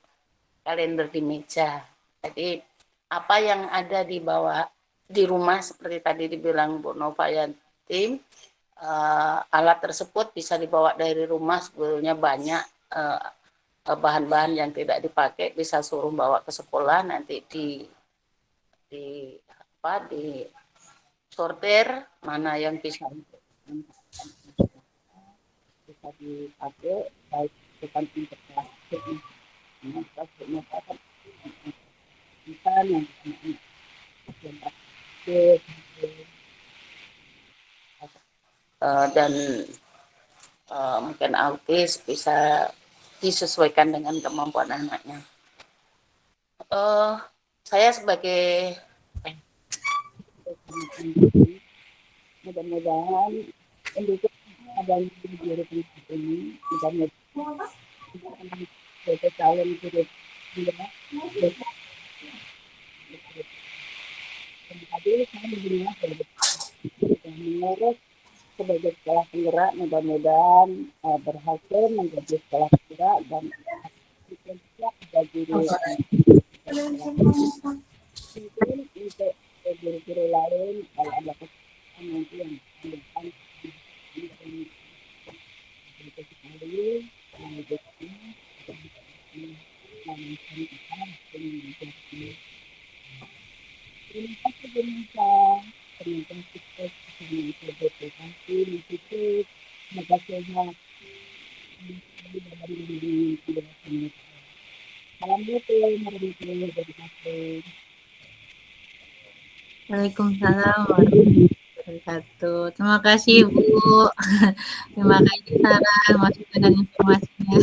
kalender di meja. Jadi apa yang ada di bawah di rumah seperti tadi dibilang Bu Novayanti, alat tersebut bisa dibawa dari rumah, sebetulnya banyak bahan-bahan yang tidak dipakai bisa suruh bawa ke sekolah, nanti di sortir mana yang bisa dipakai, baik bukan untuk plastik, plastiknya kan yang plastik, dan mungkin autis bisa disesuaikan dengan kemampuan anaknya. Saya sebagai mudah-mudahan mendukung adanya guru prinsip ini, mudah-mudahan sebagai calon guru tadi saya mendengar menurut sebagai sekolah penggerak, mudah-mudahan berhasil menjadi sekolah penggerak dan siap bagi guru mungkin untuk guru-guru lain kalau ada kesempatan nanti yang akan Waalaikumsalam warahmatullahi wabarakatuh. Terima kasih Bu. Terima kasih saran, masukan dan informasinya.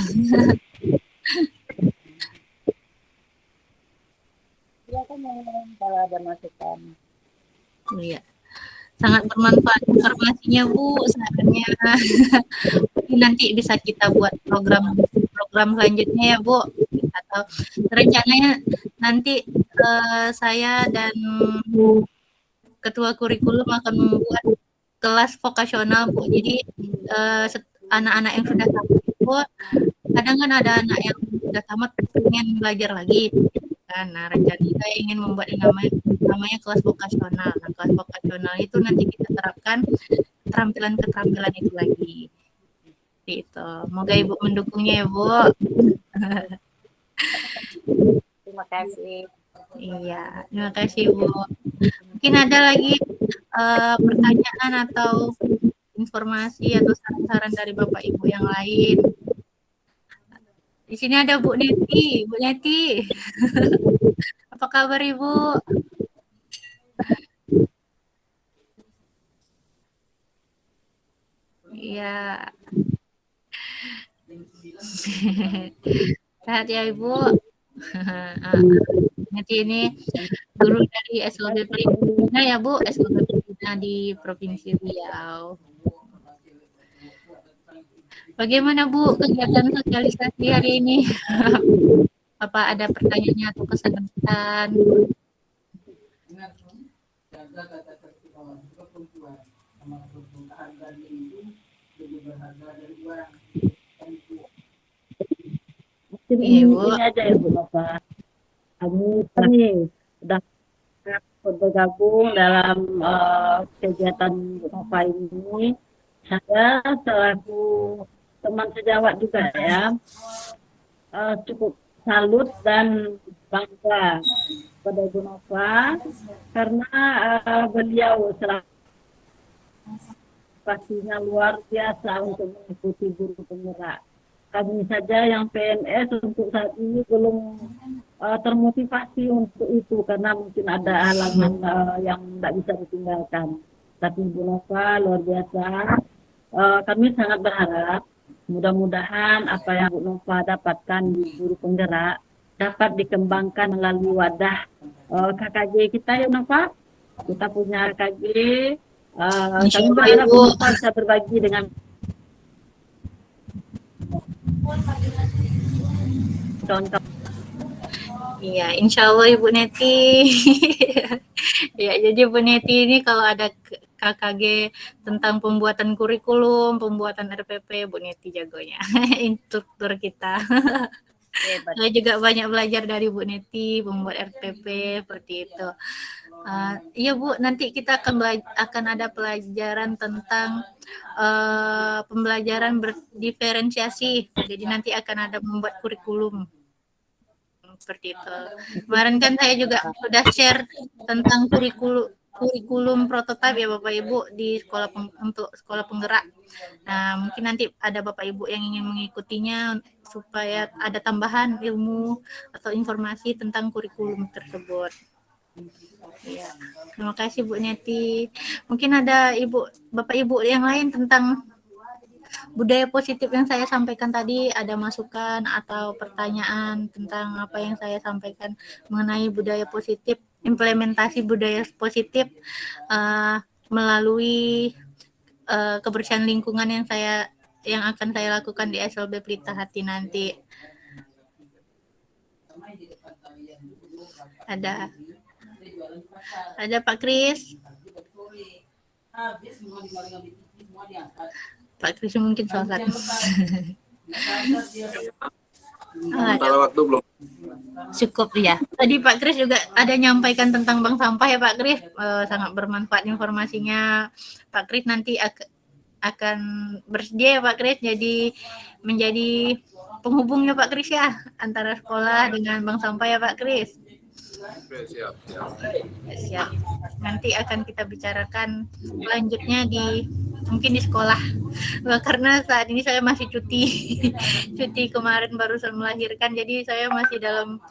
Silakan kalau ada masukan. Iya. Sangat bermanfaat informasinya Bu, sarannya. Mungkin nanti bisa kita buat program selanjutnya ya Bu. Atau rencananya nanti saya dan ketua kurikulum akan membuat kelas vokasional Bu. Jadi anak-anak yang sudah tamat Bu, kadang kan ada anak yang sudah tamat ingin belajar lagi kan. Nah, rencananya saya ingin membuat yang namanya kelas vokasional. Nah, kelas vokasional itu nanti kita terapkan keterampilan-keterampilan itu lagi. Gitu. Semoga Ibu mendukungnya ya, Bu. Terima kasih. Iya, terima kasih Bu. Mungkin ada lagi pertanyaan atau informasi atau saran-saran dari Bapak Ibu yang lain. Di sini ada Bu Neti. Bu Neti. Apa kabar Ibu? Iya. Sehat ya Ibu. Neti ini guru dari SLB Pelindung ya Bu, SLB Pelindung di Provinsi Riau. Bagaimana Bu kegiatan sosialisasi hari ini? Apa ada pertanyaannya atau kesan-kesan? Ini aja ya Bu Nova. Kami nih sudah bergabung dalam kegiatan Bu Nova ini. Saya selaku teman sejawat juga ya, cukup salut dan bangga pada Bu Nova karena beliau selalu pastinya luar biasa untuk mengikuti guru penggerak. Kami saja yang PNS untuk saat ini belum termotivasi untuk itu karena mungkin ada halangan yang tidak bisa ditinggalkan. Tapi Bu Nova luar biasa. Kami sangat berharap mudah-mudahan apa yang Bu Nova dapatkan di guru penggerak dapat dikembangkan melalui wadah KKJ kita ya Nova. Kita punya KKJ. Kami berharap Bu Nova bisa berbagi dengan kawan-kawan. Iya, insya Allah Ibu Neti. Ya, jadi Bu Neti ini kalau ada KKG tentang pembuatan kurikulum, pembuatan RPP, Bu Neti jagonya, instruktur kita. Saya juga banyak belajar dari Bu Neti, membuat RPP seperti itu. Iya Bu, nanti kita akan ada pelajaran tentang pembelajaran berdiferensiasi. Jadi nanti akan ada membuat kurikulum seperti itu. Kemarin kan saya juga sudah share tentang kurikulum prototipe ya Bapak Ibu di untuk sekolah penggerak. Nah, mungkin nanti ada Bapak Ibu yang ingin mengikutinya supaya ada tambahan ilmu atau informasi tentang kurikulum tersebut. Ya, terima kasih Bu Neti. Mungkin ada Bapak Ibu yang lain tentang budaya positif yang saya sampaikan tadi, ada masukan atau pertanyaan tentang apa yang saya sampaikan mengenai budaya positif, implementasi budaya positif melalui kebersihan lingkungan yang akan saya lakukan di SLB Pelita Hati nanti. Ada Pak Kris. Pak Kris mungkin sholat. Sementara waktu belum. Cukup ya. Tadi Pak Kris juga ada nyampaikan tentang bank sampah ya Pak Kris. Sangat bermanfaat informasinya. Pak Kris nanti akan bersedia ya Pak Kris menjadi penghubungnya Pak Kris ya antara sekolah dengan bank sampah ya Pak Kris. Siap. Nanti akan kita bicarakan selanjutnya mungkin di sekolah. Karena saat ini saya masih cuti. Cuti kemarin barusan melahirkan, jadi saya masih dalam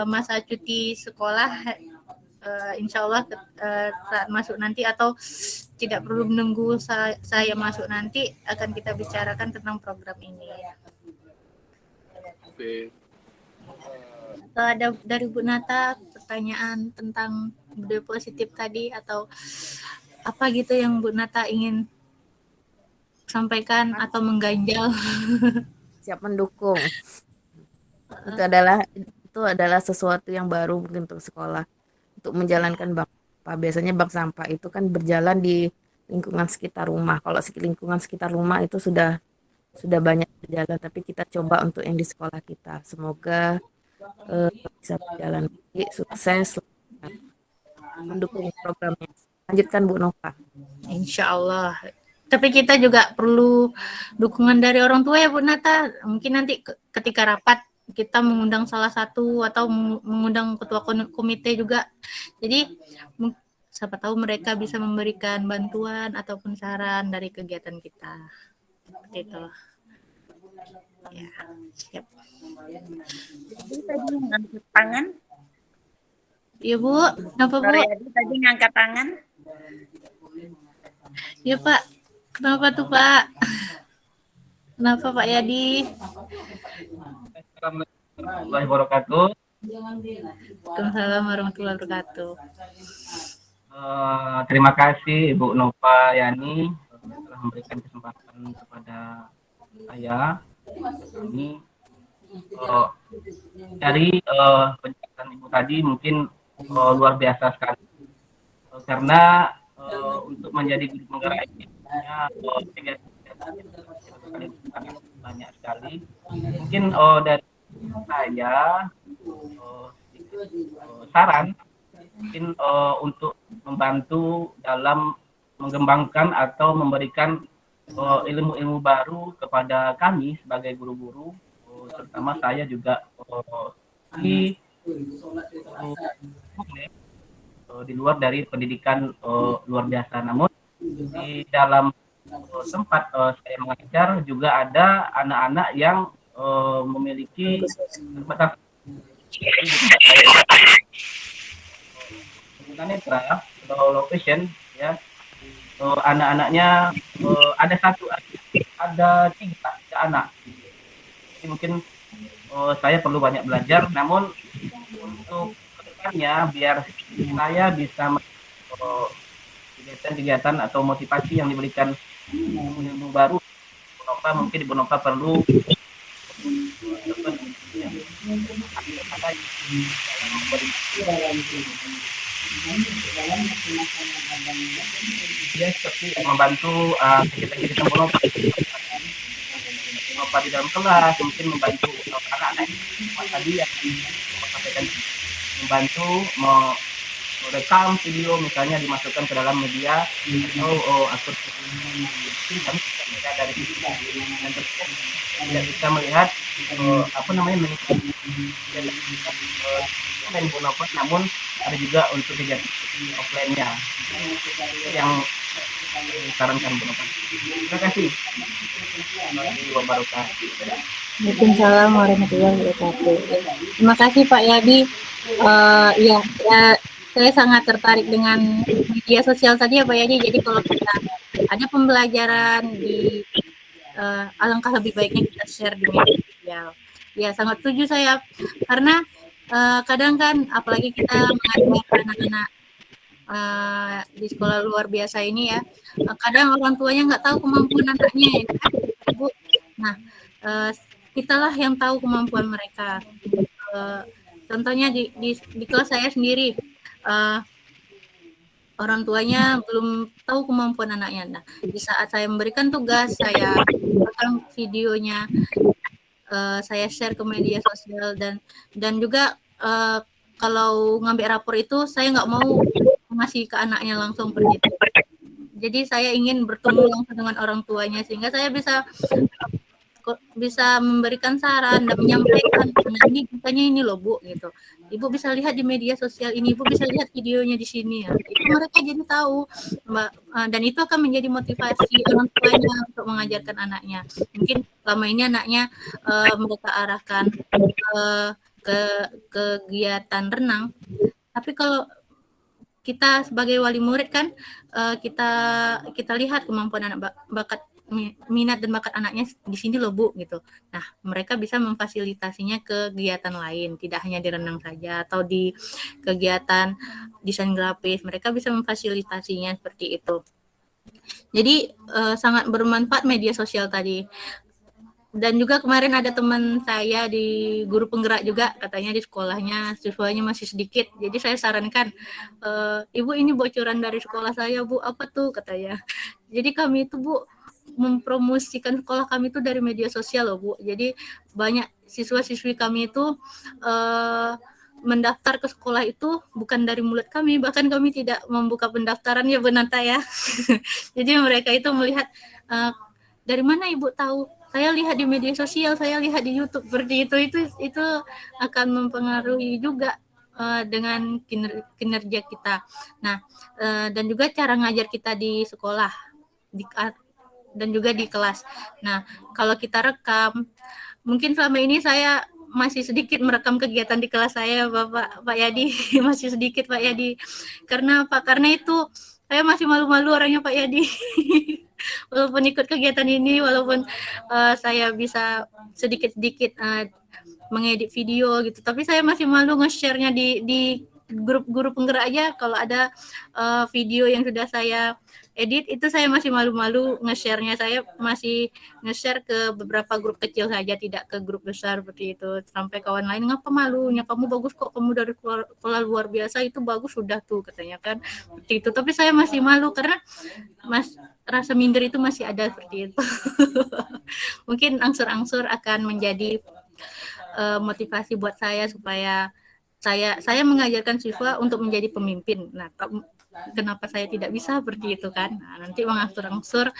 masa cuti sekolah. Insya Allah saat masuk nanti atau tidak perlu menunggu saya masuk nanti akan kita bicarakan tentang program ini. Oke. Ada dari Bu Nata pertanyaan tentang budaya positif tadi atau apa gitu yang Bu Nata ingin sampaikan atau mengganjal? Siap mendukung. Itu adalah sesuatu yang baru mungkin untuk sekolah untuk menjalankan bank sampah. Biasanya bank sampah itu kan berjalan di lingkungan sekitar rumah. Kalau lingkungan sekitar rumah itu sudah banyak berjalan, tapi kita coba untuk yang di sekolah kita. Semoga bisa berjalan baik, sukses, mendukung programnya. Lanjutkan Bu Nova. Insya Allah. Tapi kita juga perlu dukungan dari orang tua ya Bu Nata. Mungkin nanti ketika rapat kita mengundang salah satu atau mengundang ketua komite juga. Jadi siapa tahu mereka bisa memberikan bantuan ataupun saran dari kegiatan kita. Seperti itu. Ya, siap. Jadi tadi ngangkat tangan. Iya Bu, kenapa Bu? Tadi ngangkat tangan. Iya Pak, kenapa tuh Pak? Kenapa Pak Yadi? Assalamualaikum warahmatullahi wabarakatuh. Waalaikumsalam warahmatullahi wabarakatuh. Terima kasih Ibu Nova Yani telah memberikan kesempatan kepada saya. Ini dari penjelasan Ibu tadi mungkin luar biasa sekali. Karena untuk menjadi guru penggerak ini banyak sekali. Mungkin dari saya saran mungkin untuk membantu dalam mengembangkan atau memberikan ilmu-ilmu baru kepada kami sebagai guru-guru, terutama saya juga di luar dari pendidikan luar biasa. Namun di dalam tempat saya mengajar juga ada anak-anak yang memiliki keterbatasan netra atau low vision ya. Anak-anaknya ada tiga anak. Jadi mungkin saya perlu banyak belajar. Namun untuk kedepannya biar saya bisa kegiatan atau motivasi yang diberikan ilmu baru, mungkin Ibu Nova perlu dia seperti membantu kegiatan Ibu Nova di dalam kelas, mungkin membantu anak-anak tadi yang sampaikan, membantu rekam video misalnya dimasukkan ke dalam media atau akun kami bisa melihat dari situ, dan tentunya tidak bisa melihat online Bu Nova, namun ada juga untuk kegiatan offline-nya yang disarankan Bu Nova. Terima kasih. Waalaikumsalam warahmatullahi wabarakatuh. Terima kasih Pak Yadi. Ya, saya sangat tertarik dengan media sosial tadi ya Pak Yadi. Jadi kalau kita ada pembelajaran di alangkah lebih baiknya kita share di media sosial. Ya, sangat setuju saya. Karena kadang kan apalagi kita mengajar anak-anak di sekolah luar biasa ini ya, kadang orang tuanya nggak tahu kemampuan anaknya ya kan, Ibu. Nah, kitalah yang tahu kemampuan mereka. Contohnya di kelas saya sendiri, orang tuanya belum tahu kemampuan anaknya. Nah, di saat saya memberikan tugas, saya rekam videonya, saya share ke media sosial, dan juga kalau ngambil rapor itu saya nggak mau ngasih ke anaknya langsung seperti itu. Jadi saya ingin bertemu langsung dengan orang tuanya sehingga saya bisa memberikan saran dan menyampaikan, nah ini bukannya ini loh Bu gitu. Ibu bisa lihat di media sosial ini, Ibu bisa lihat videonya di sini ya. Itu mereka jadi tahu, Mbak, dan itu akan menjadi motivasi orang tuanya untuk mengajarkan anaknya. Mungkin selama ini anaknya mereka arahkan ke kegiatan renang, tapi kalau kita sebagai wali murid kan kita lihat kemampuan anak, bakat, minat dan bakat anaknya di sini loh Bu gitu. Nah, mereka bisa memfasilitasinya ke kegiatan lain, tidak hanya di renang saja atau di kegiatan desain grafis, mereka bisa memfasilitasinya seperti itu. Jadi sangat bermanfaat media sosial tadi. Dan juga kemarin ada teman saya di guru penggerak juga, katanya di sekolahnya siswanya masih sedikit. Jadi saya sarankan, Ibu ini bocoran dari sekolah saya Bu, apa tuh katanya. Jadi kami itu Bu mempromosikan sekolah kami itu dari media sosial loh Bu. Jadi banyak siswa-siswi kami itu mendaftar ke sekolah itu bukan dari mulut kami, bahkan kami tidak membuka pendaftaran ya Bu Nanta ya. Jadi mereka itu melihat, dari mana Ibu tahu? Saya lihat di media sosial, saya lihat di YouTube, seperti itu akan mempengaruhi juga dengan kinerja kita. Nah, dan juga cara ngajar kita di sekolah, dan juga di kelas. Nah, kalau kita rekam, mungkin selama ini saya masih sedikit merekam kegiatan di kelas saya, Pak Yadi. Masih sedikit Pak Yadi. Karena apa? Karena itu saya masih malu-malu orangnya Pak Yadi. Walaupun ikut kegiatan ini, walaupun saya bisa sedikit-sedikit mengedit video gitu, tapi saya masih malu nge-share-nya di grup guru penggerak aja. Kalau ada video yang sudah saya edit, itu saya masih malu-malu nge-share-nya. Saya masih nge-share ke beberapa grup kecil saja, tidak ke grup besar seperti itu. Sampai kawan lain, ngapa malunya, kamu bagus kok, kamu dari sekolah luar biasa, itu bagus sudah tuh katanya kan seperti itu. Tapi saya masih malu karena rasa minder itu masih ada seperti itu. Mungkin angsur-angsur akan menjadi motivasi buat saya supaya saya mengajarkan siswa untuk menjadi pemimpin. Nah, kenapa saya tidak bisa seperti itu kan? Nah, nanti mengangsur-angsur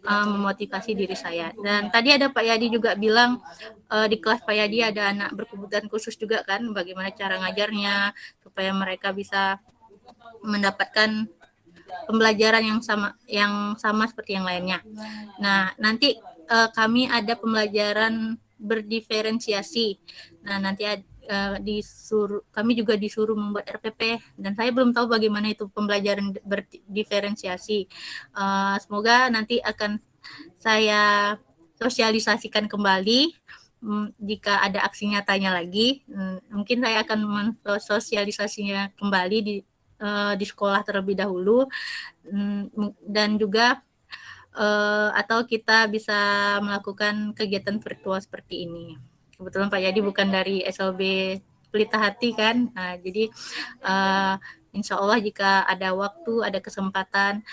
memotivasi diri saya. Dan tadi ada Pak Yadi juga bilang di kelas Pak Yadi ada anak berkebutuhan khusus juga kan, bagaimana cara ngajarnya supaya mereka bisa mendapatkan pembelajaran yang sama seperti yang lainnya. Nah, nanti kami ada pembelajaran berdiferensiasi. Nah, nanti kami juga disuruh membuat RPP, dan saya belum tahu bagaimana itu pembelajaran berdiferensiasi. Semoga nanti akan saya sosialisasikan kembali. Jika ada aksi nyatanya lagi, mungkin saya akan mensosialisasinya kembali di sekolah terlebih dahulu, dan juga atau kita bisa melakukan kegiatan virtual seperti ini. Kebetulan Pak Yadi bukan dari SLB Pelita Hati kan, nah, jadi insya Allah jika ada waktu, ada kesempatan,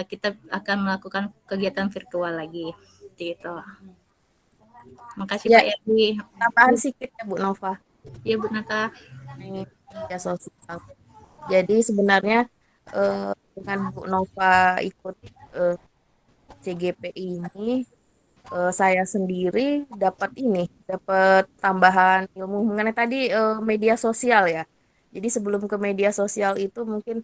kita akan melakukan kegiatan virtual lagi, seperti itu. Makasih Ya, Pak Yadi. tambahan sedikit ya Bu Nova. Ya Bu Nata. media sosial. Jadi sebenarnya dengan Bu Nova ikut eh, CGP ini, saya sendiri dapat tambahan ilmu mengenai tadi media sosial ya. Jadi sebelum ke media sosial itu mungkin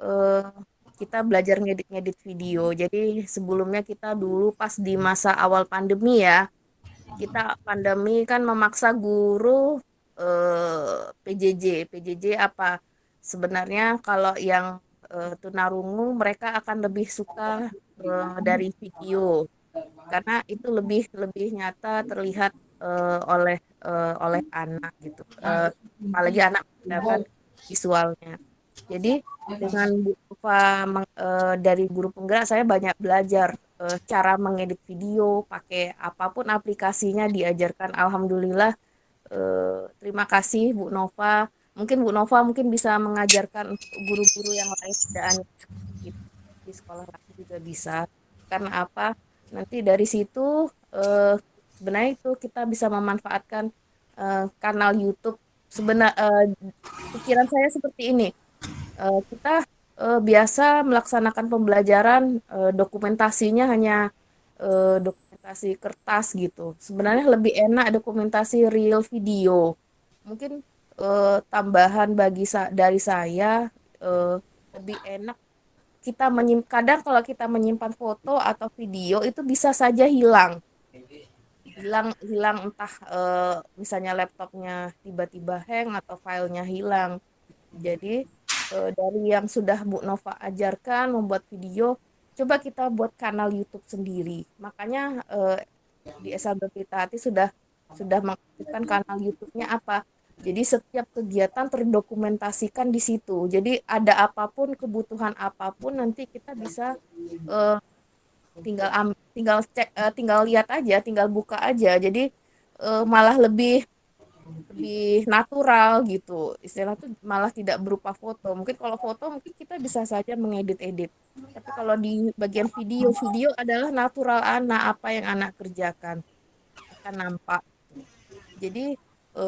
eh, kita belajar ngedit-ngedit video. Jadi sebelumnya kita dulu pas di masa awal pandemi ya, kita pandemi kan memaksa guru PJJ. PJJ apa? Sebenarnya kalau yang tunarungu mereka akan lebih suka dari video karena itu lebih lebih nyata terlihat oleh anak gitu. Apalagi anak menggunakan visualnya. Jadi dengan Bu Nova dari guru penggerak saya banyak belajar cara mengedit video, pakai apapun aplikasinya diajarkan. Alhamdulillah, terima kasih Bu Nova. Mungkin Bu Nova mungkin bisa mengajarkan untuk guru-guru yang lain tidak hanya itu, di sekolah lain juga bisa. Karena apa? Nanti dari situ sebenarnya itu kita bisa memanfaatkan kanal YouTube. Pikiran saya seperti ini. Kita biasa melaksanakan pembelajaran dokumentasinya hanya dokumentasi kertas gitu. Sebenarnya lebih enak dokumentasi real video. Mungkin tambahan dari saya lebih enak kita kadang kalau kita menyimpan foto atau video itu bisa saja hilang. Hilang entah misalnya laptopnya tiba-tiba hang atau filenya hilang. Jadi dari yang sudah Bu Nova ajarkan membuat video, coba kita buat kanal YouTube sendiri. Makanya di SLB Pelita Hati sudah mengaktifkan kanal YouTube-nya apa? Jadi setiap kegiatan terdokumentasikan di situ. Jadi ada apapun, kebutuhan apapun nanti kita bisa eh, tinggal lihat aja, tinggal buka aja. Jadi malah lebih lebih natural gitu. Istilah tuh malah tidak berupa foto. Mungkin kalau foto mungkin kita bisa saja mengedit-edit. Tapi kalau di bagian video, video adalah natural anak, apa yang anak kerjakan akan nampak. Jadi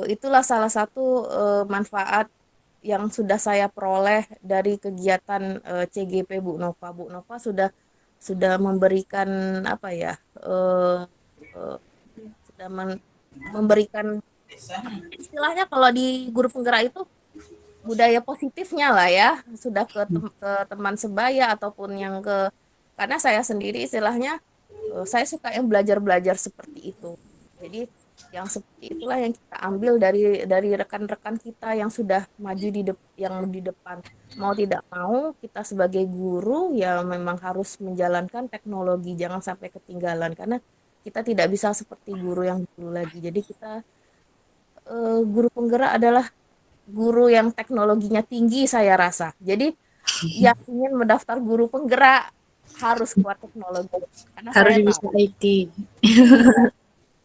itulah salah satu manfaat yang sudah saya peroleh dari kegiatan CGP Bu Nova. Bu Nova sudah memberikan apa ya? Sudah memberikan istilahnya kalau di guru penggerak itu budaya positifnya lah ya, sudah ke teman sebaya ataupun yang karena saya sendiri istilahnya saya suka yang belajar-belajar seperti itu. Jadi yang seperti itulah yang kita ambil dari rekan-rekan kita yang sudah maju yang di depan. Mau tidak mau kita sebagai guru ya memang harus menjalankan teknologi, jangan sampai ketinggalan karena kita tidak bisa seperti guru yang dulu lagi. Jadi kita guru penggerak adalah guru yang teknologinya tinggi saya rasa. Jadi yang ingin mendaftar guru penggerak harus kuat teknologi. Karena Harus saya bisa tahu IT.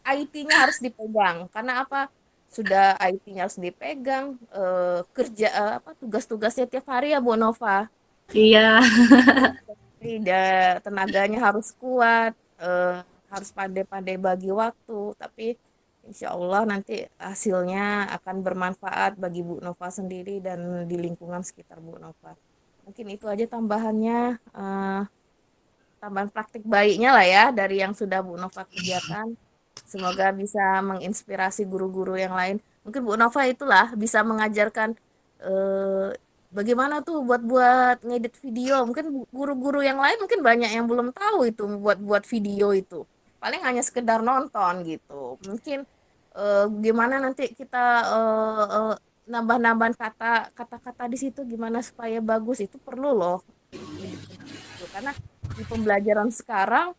IT-nya harus dipegang. Karena apa? Sudah IT-nya harus dipegang, tugas-tugasnya tiap hari ya Bu Nova. Iya. Tidak, tenaganya harus kuat, harus pandai-pandai bagi waktu. Tapi insya Allah nanti hasilnya akan bermanfaat bagi Bu Nova sendiri dan di lingkungan sekitar Bu Nova. Mungkin itu aja tambahannya, tambahan praktik baiknya lah ya dari yang sudah Bu Nova kerjakan. Semoga bisa menginspirasi guru-guru yang lain. Mungkin Bu Nova itulah bisa mengajarkan bagaimana tuh buat ngedit video. Mungkin guru-guru yang lain mungkin banyak yang belum tahu itu buat video itu. Paling hanya sekedar nonton gitu. Mungkin gimana nanti kita nambah-nambahan kata-kata di situ gimana supaya bagus itu perlu loh. Karena di pembelajaran sekarang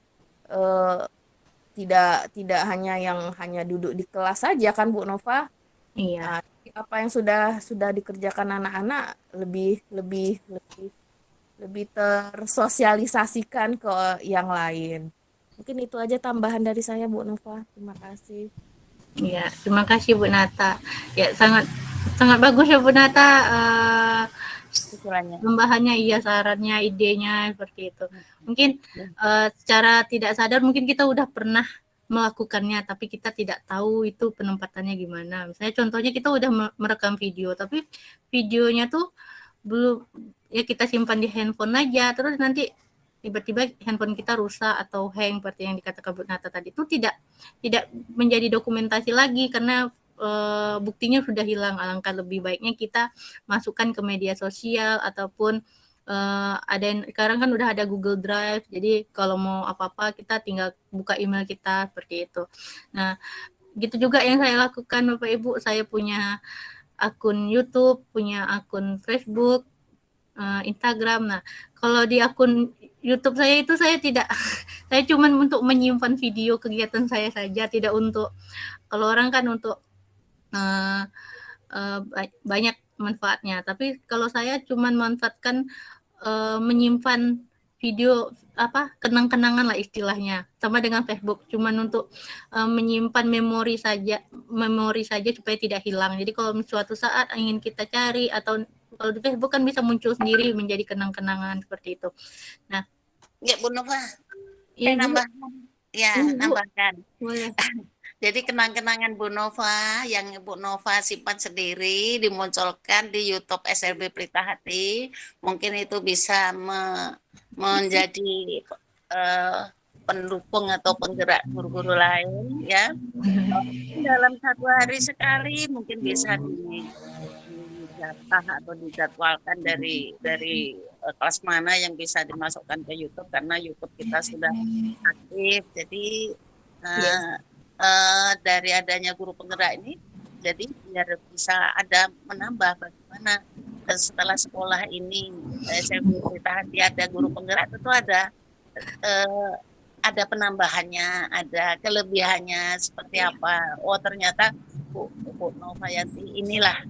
eh, tidak hanya duduk di kelas saja kan Bu Nova. Iya. Nah, apa yang sudah dikerjakan anak-anak lebih lebih lebih lebih tersosialisasikan ke yang lain. Mungkin itu aja tambahan dari saya Bu Nova. Terima kasih. Iya, terima kasih Bu Nata. Ya, sangat sangat bagus ya Bu Nata Pikirannya. tambahannya, iya, sarannya, idenya seperti itu. Mungkin secara tidak sadar mungkin kita udah pernah melakukannya, tapi kita tidak tahu itu penempatannya gimana. Misalnya contohnya kita udah merekam video, tapi videonya tuh belum, ya kita simpan di handphone aja, terus nanti tiba-tiba handphone kita rusak atau hang seperti yang dikatakan Bu Nata tadi, itu tidak menjadi dokumentasi lagi karena buktinya sudah hilang. Alangkah lebih baiknya kita masukkan ke media sosial ataupun ada yang sekarang kan udah ada Google Drive, jadi kalau mau apa-apa kita tinggal buka email kita seperti itu. Nah, gitu juga yang saya lakukan Bapak Ibu. Saya punya akun YouTube, punya akun Facebook, Instagram. Nah, kalau di akun YouTube saya itu saya tidak, saya cuma untuk menyimpan video kegiatan saya saja, tidak untuk, kalau orang kan untuk banyak manfaatnya. Tapi kalau saya cuma manfaatkan menyimpan video kenang-kenangan lah istilahnya, sama dengan Facebook, cuman untuk menyimpan memori saja supaya tidak hilang. Jadi kalau suatu saat ingin kita cari, atau kalau di Facebook kan bisa muncul sendiri menjadi kenang-kenangan seperti itu. Nah, Ya Bu Nova, ya, nambahkan. Boleh. Jadi kenang-kenangan Bu Nova yang Bu Nova simpan sendiri dimunculkan di YouTube SLB Pelita Hati, mungkin itu bisa menjadi pendukung atau penggerak guru-guru lain ya. Dalam 1 hari sekali mungkin bisa dijatah atau dijadwalkan dari kelas mana yang bisa dimasukkan ke YouTube, karena YouTube kita sudah aktif. Jadi dari adanya guru penggerak ini, jadi biar bisa ada menambah bagaimana setelah sekolah ini SLB Pelita Hati ada guru penggerak, tentu ada penambahannya, ada kelebihannya seperti apa. Oh ternyata Bu Novayanti inilah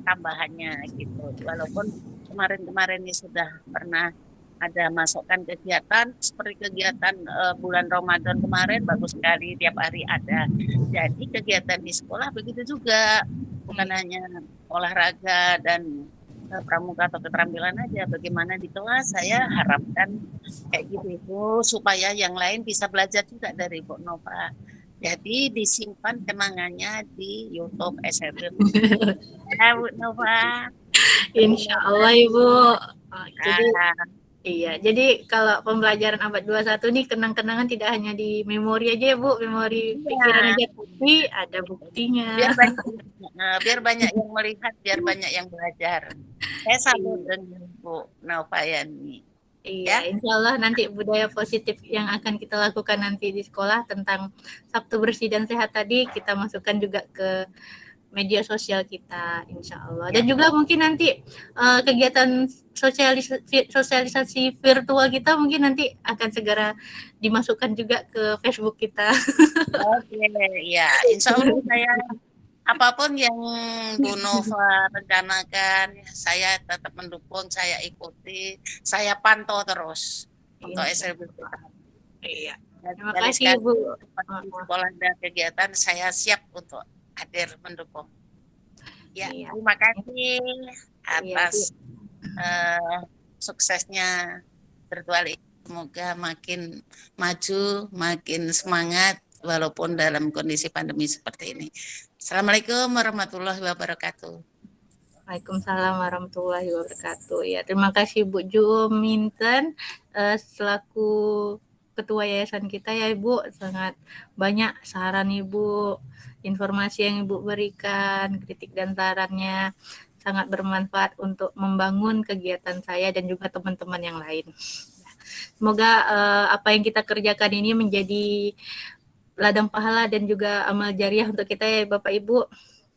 tambahannya gitu. Walaupun kemarin-kemarin ini sudah pernah ada masukkan kegiatan seperti kegiatan bulan Ramadan kemarin, bagus sekali, tiap hari ada. Jadi kegiatan di sekolah begitu juga, bukan hanya olahraga dan pramuka atau keterampilan aja, bagaimana di kelas. Saya harapkan kayak gitu supaya yang lain bisa belajar juga dari Bu Nova. Jadi disimpan kenangannya di YouTube SLB. Ya Bu Nova. Insya Allah Ibu. Jadi iya, jadi kalau pembelajaran abad 21 nih kenang-kenangan tidak hanya di memori aja ya Bu, memori pikiran aja, tapi ada buktinya. Biar banyak yang melihat, biar banyak yang belajar. Saya salut dengan Bu Novayanti. Iya, insya Allah nanti budaya positif yang akan kita lakukan nanti di sekolah tentang Sabtu Bersih dan Sehat tadi kita masukkan juga ke media sosial kita, insya Allah. Dan juga mungkin nanti kegiatan sosialisasi virtual kita mungkin nanti akan segera dimasukkan juga ke Facebook kita. Oke, ya, insya Allah saya apapun yang Bu Nova rencanakan, saya tetap mendukung, saya ikuti, saya pantau terus untuk SLB. Iya. Terima kasih Bu. Sekolah dan kegiatan saya siap untuk hadir mendukung. Ya, terima kasih atas suksesnya virtual ini. Semoga makin maju, makin semangat walaupun dalam kondisi pandemi seperti ini. Assalamualaikum warahmatullahi wabarakatuh. Waalaikumsalam warahmatullahi wabarakatuh. Ya, terima kasih Bu Juminten selaku Ketua Yayasan kita ya Ibu, sangat banyak saran Ibu, informasi yang Ibu berikan, kritik dan sarannya sangat bermanfaat untuk membangun kegiatan saya dan juga teman-teman yang lain. Semoga apa yang kita kerjakan ini menjadi ladang pahala dan juga amal jariah untuk kita ya Bapak Ibu.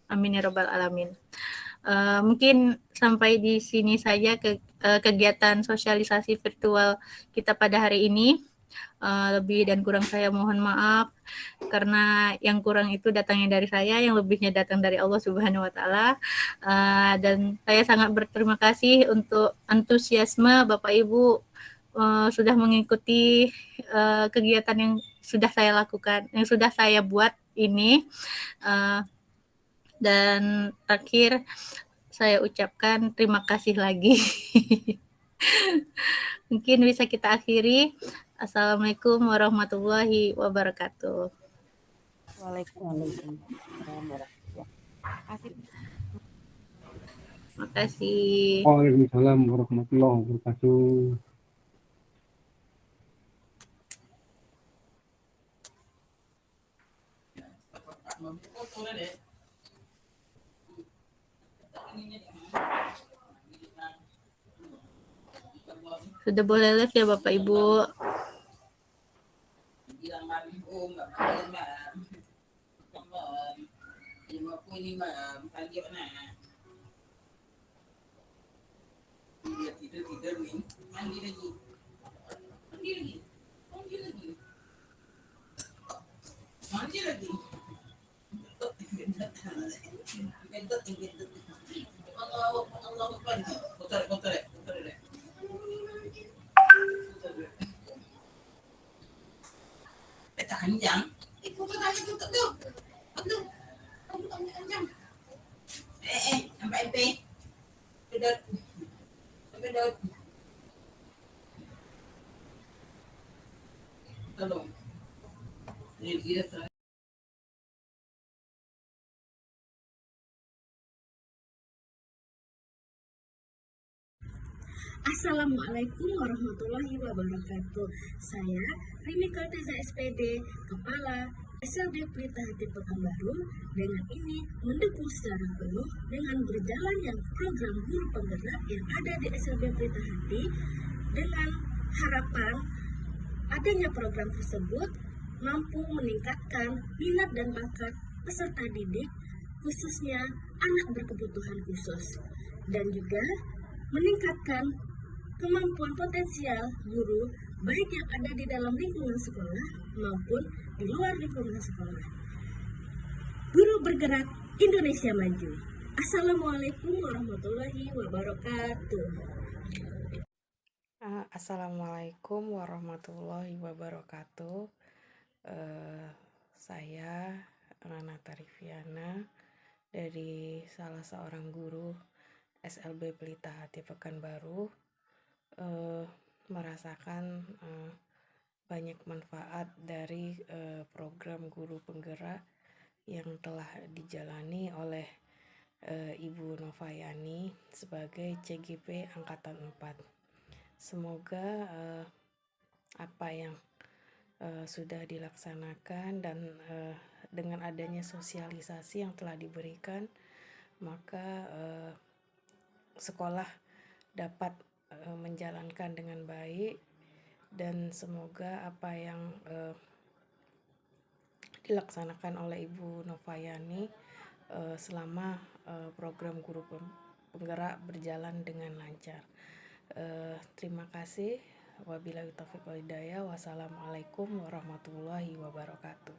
Amin ya Rabbal Alamin. Mungkin sampai di sini saja kegiatan sosialisasi virtual kita pada hari ini. Lebih dan kurang saya mohon maaf, karena yang kurang itu datangnya dari saya, yang lebihnya datang dari Allah Subhanahu wa Ta'ala. Dan saya sangat berterima kasih untuk antusiasme Bapak Ibu sudah mengikuti kegiatan yang sudah saya lakukan, yang sudah saya buat ini. Dan terakhir saya ucapkan terima kasih lagi. Mungkin bisa kita akhiri. Assalamualaikum warahmatullahi wabarakatuh. Waalaikumsalam warahmatullahi wabarakatuh. Makasih. Waalaikumsalam warahmatullahi wabarakatuh. Sudah boleh live ya Bapak Ibu. Assalamualaikum warahmatullahi wabarakatuh. Saya Rini Kalteza SPD, Kepala SLB Pelita Hati Pekanbaru, dengan ini mendukung secara penuh dengan berjalannya program guru penggerak yang ada di SLB Pelita Hati, dengan harapan adanya program tersebut mampu meningkatkan minat dan bakat peserta didik, khususnya anak berkebutuhan khusus, dan juga meningkatkan kemampuan potensial guru baik yang ada di dalam lingkungan sekolah maupun di luar lingkungan sekolah. Guru bergerak Indonesia maju. Assalamualaikum warahmatullahi wabarakatuh. Assalamualaikum warahmatullahi wabarakatuh. Saya Nata Riviana dari salah seorang guru SLB Pelita Hati Pekanbaru, merasakan banyak manfaat dari program guru penggerak yang telah dijalani oleh Ibu Novayani sebagai CGP Angkatan 4. Semoga apa yang sudah dilaksanakan dan dengan adanya sosialisasi yang telah diberikan, maka sekolah dapat menjalankan dengan baik, dan semoga apa yang dilaksanakan oleh Ibu Novayani selama program guru penggerak berjalan dengan lancar. Terima kasih. Wabillahi taufiq wal hidayah. Wassalamualaikum warahmatullahi wabarakatuh.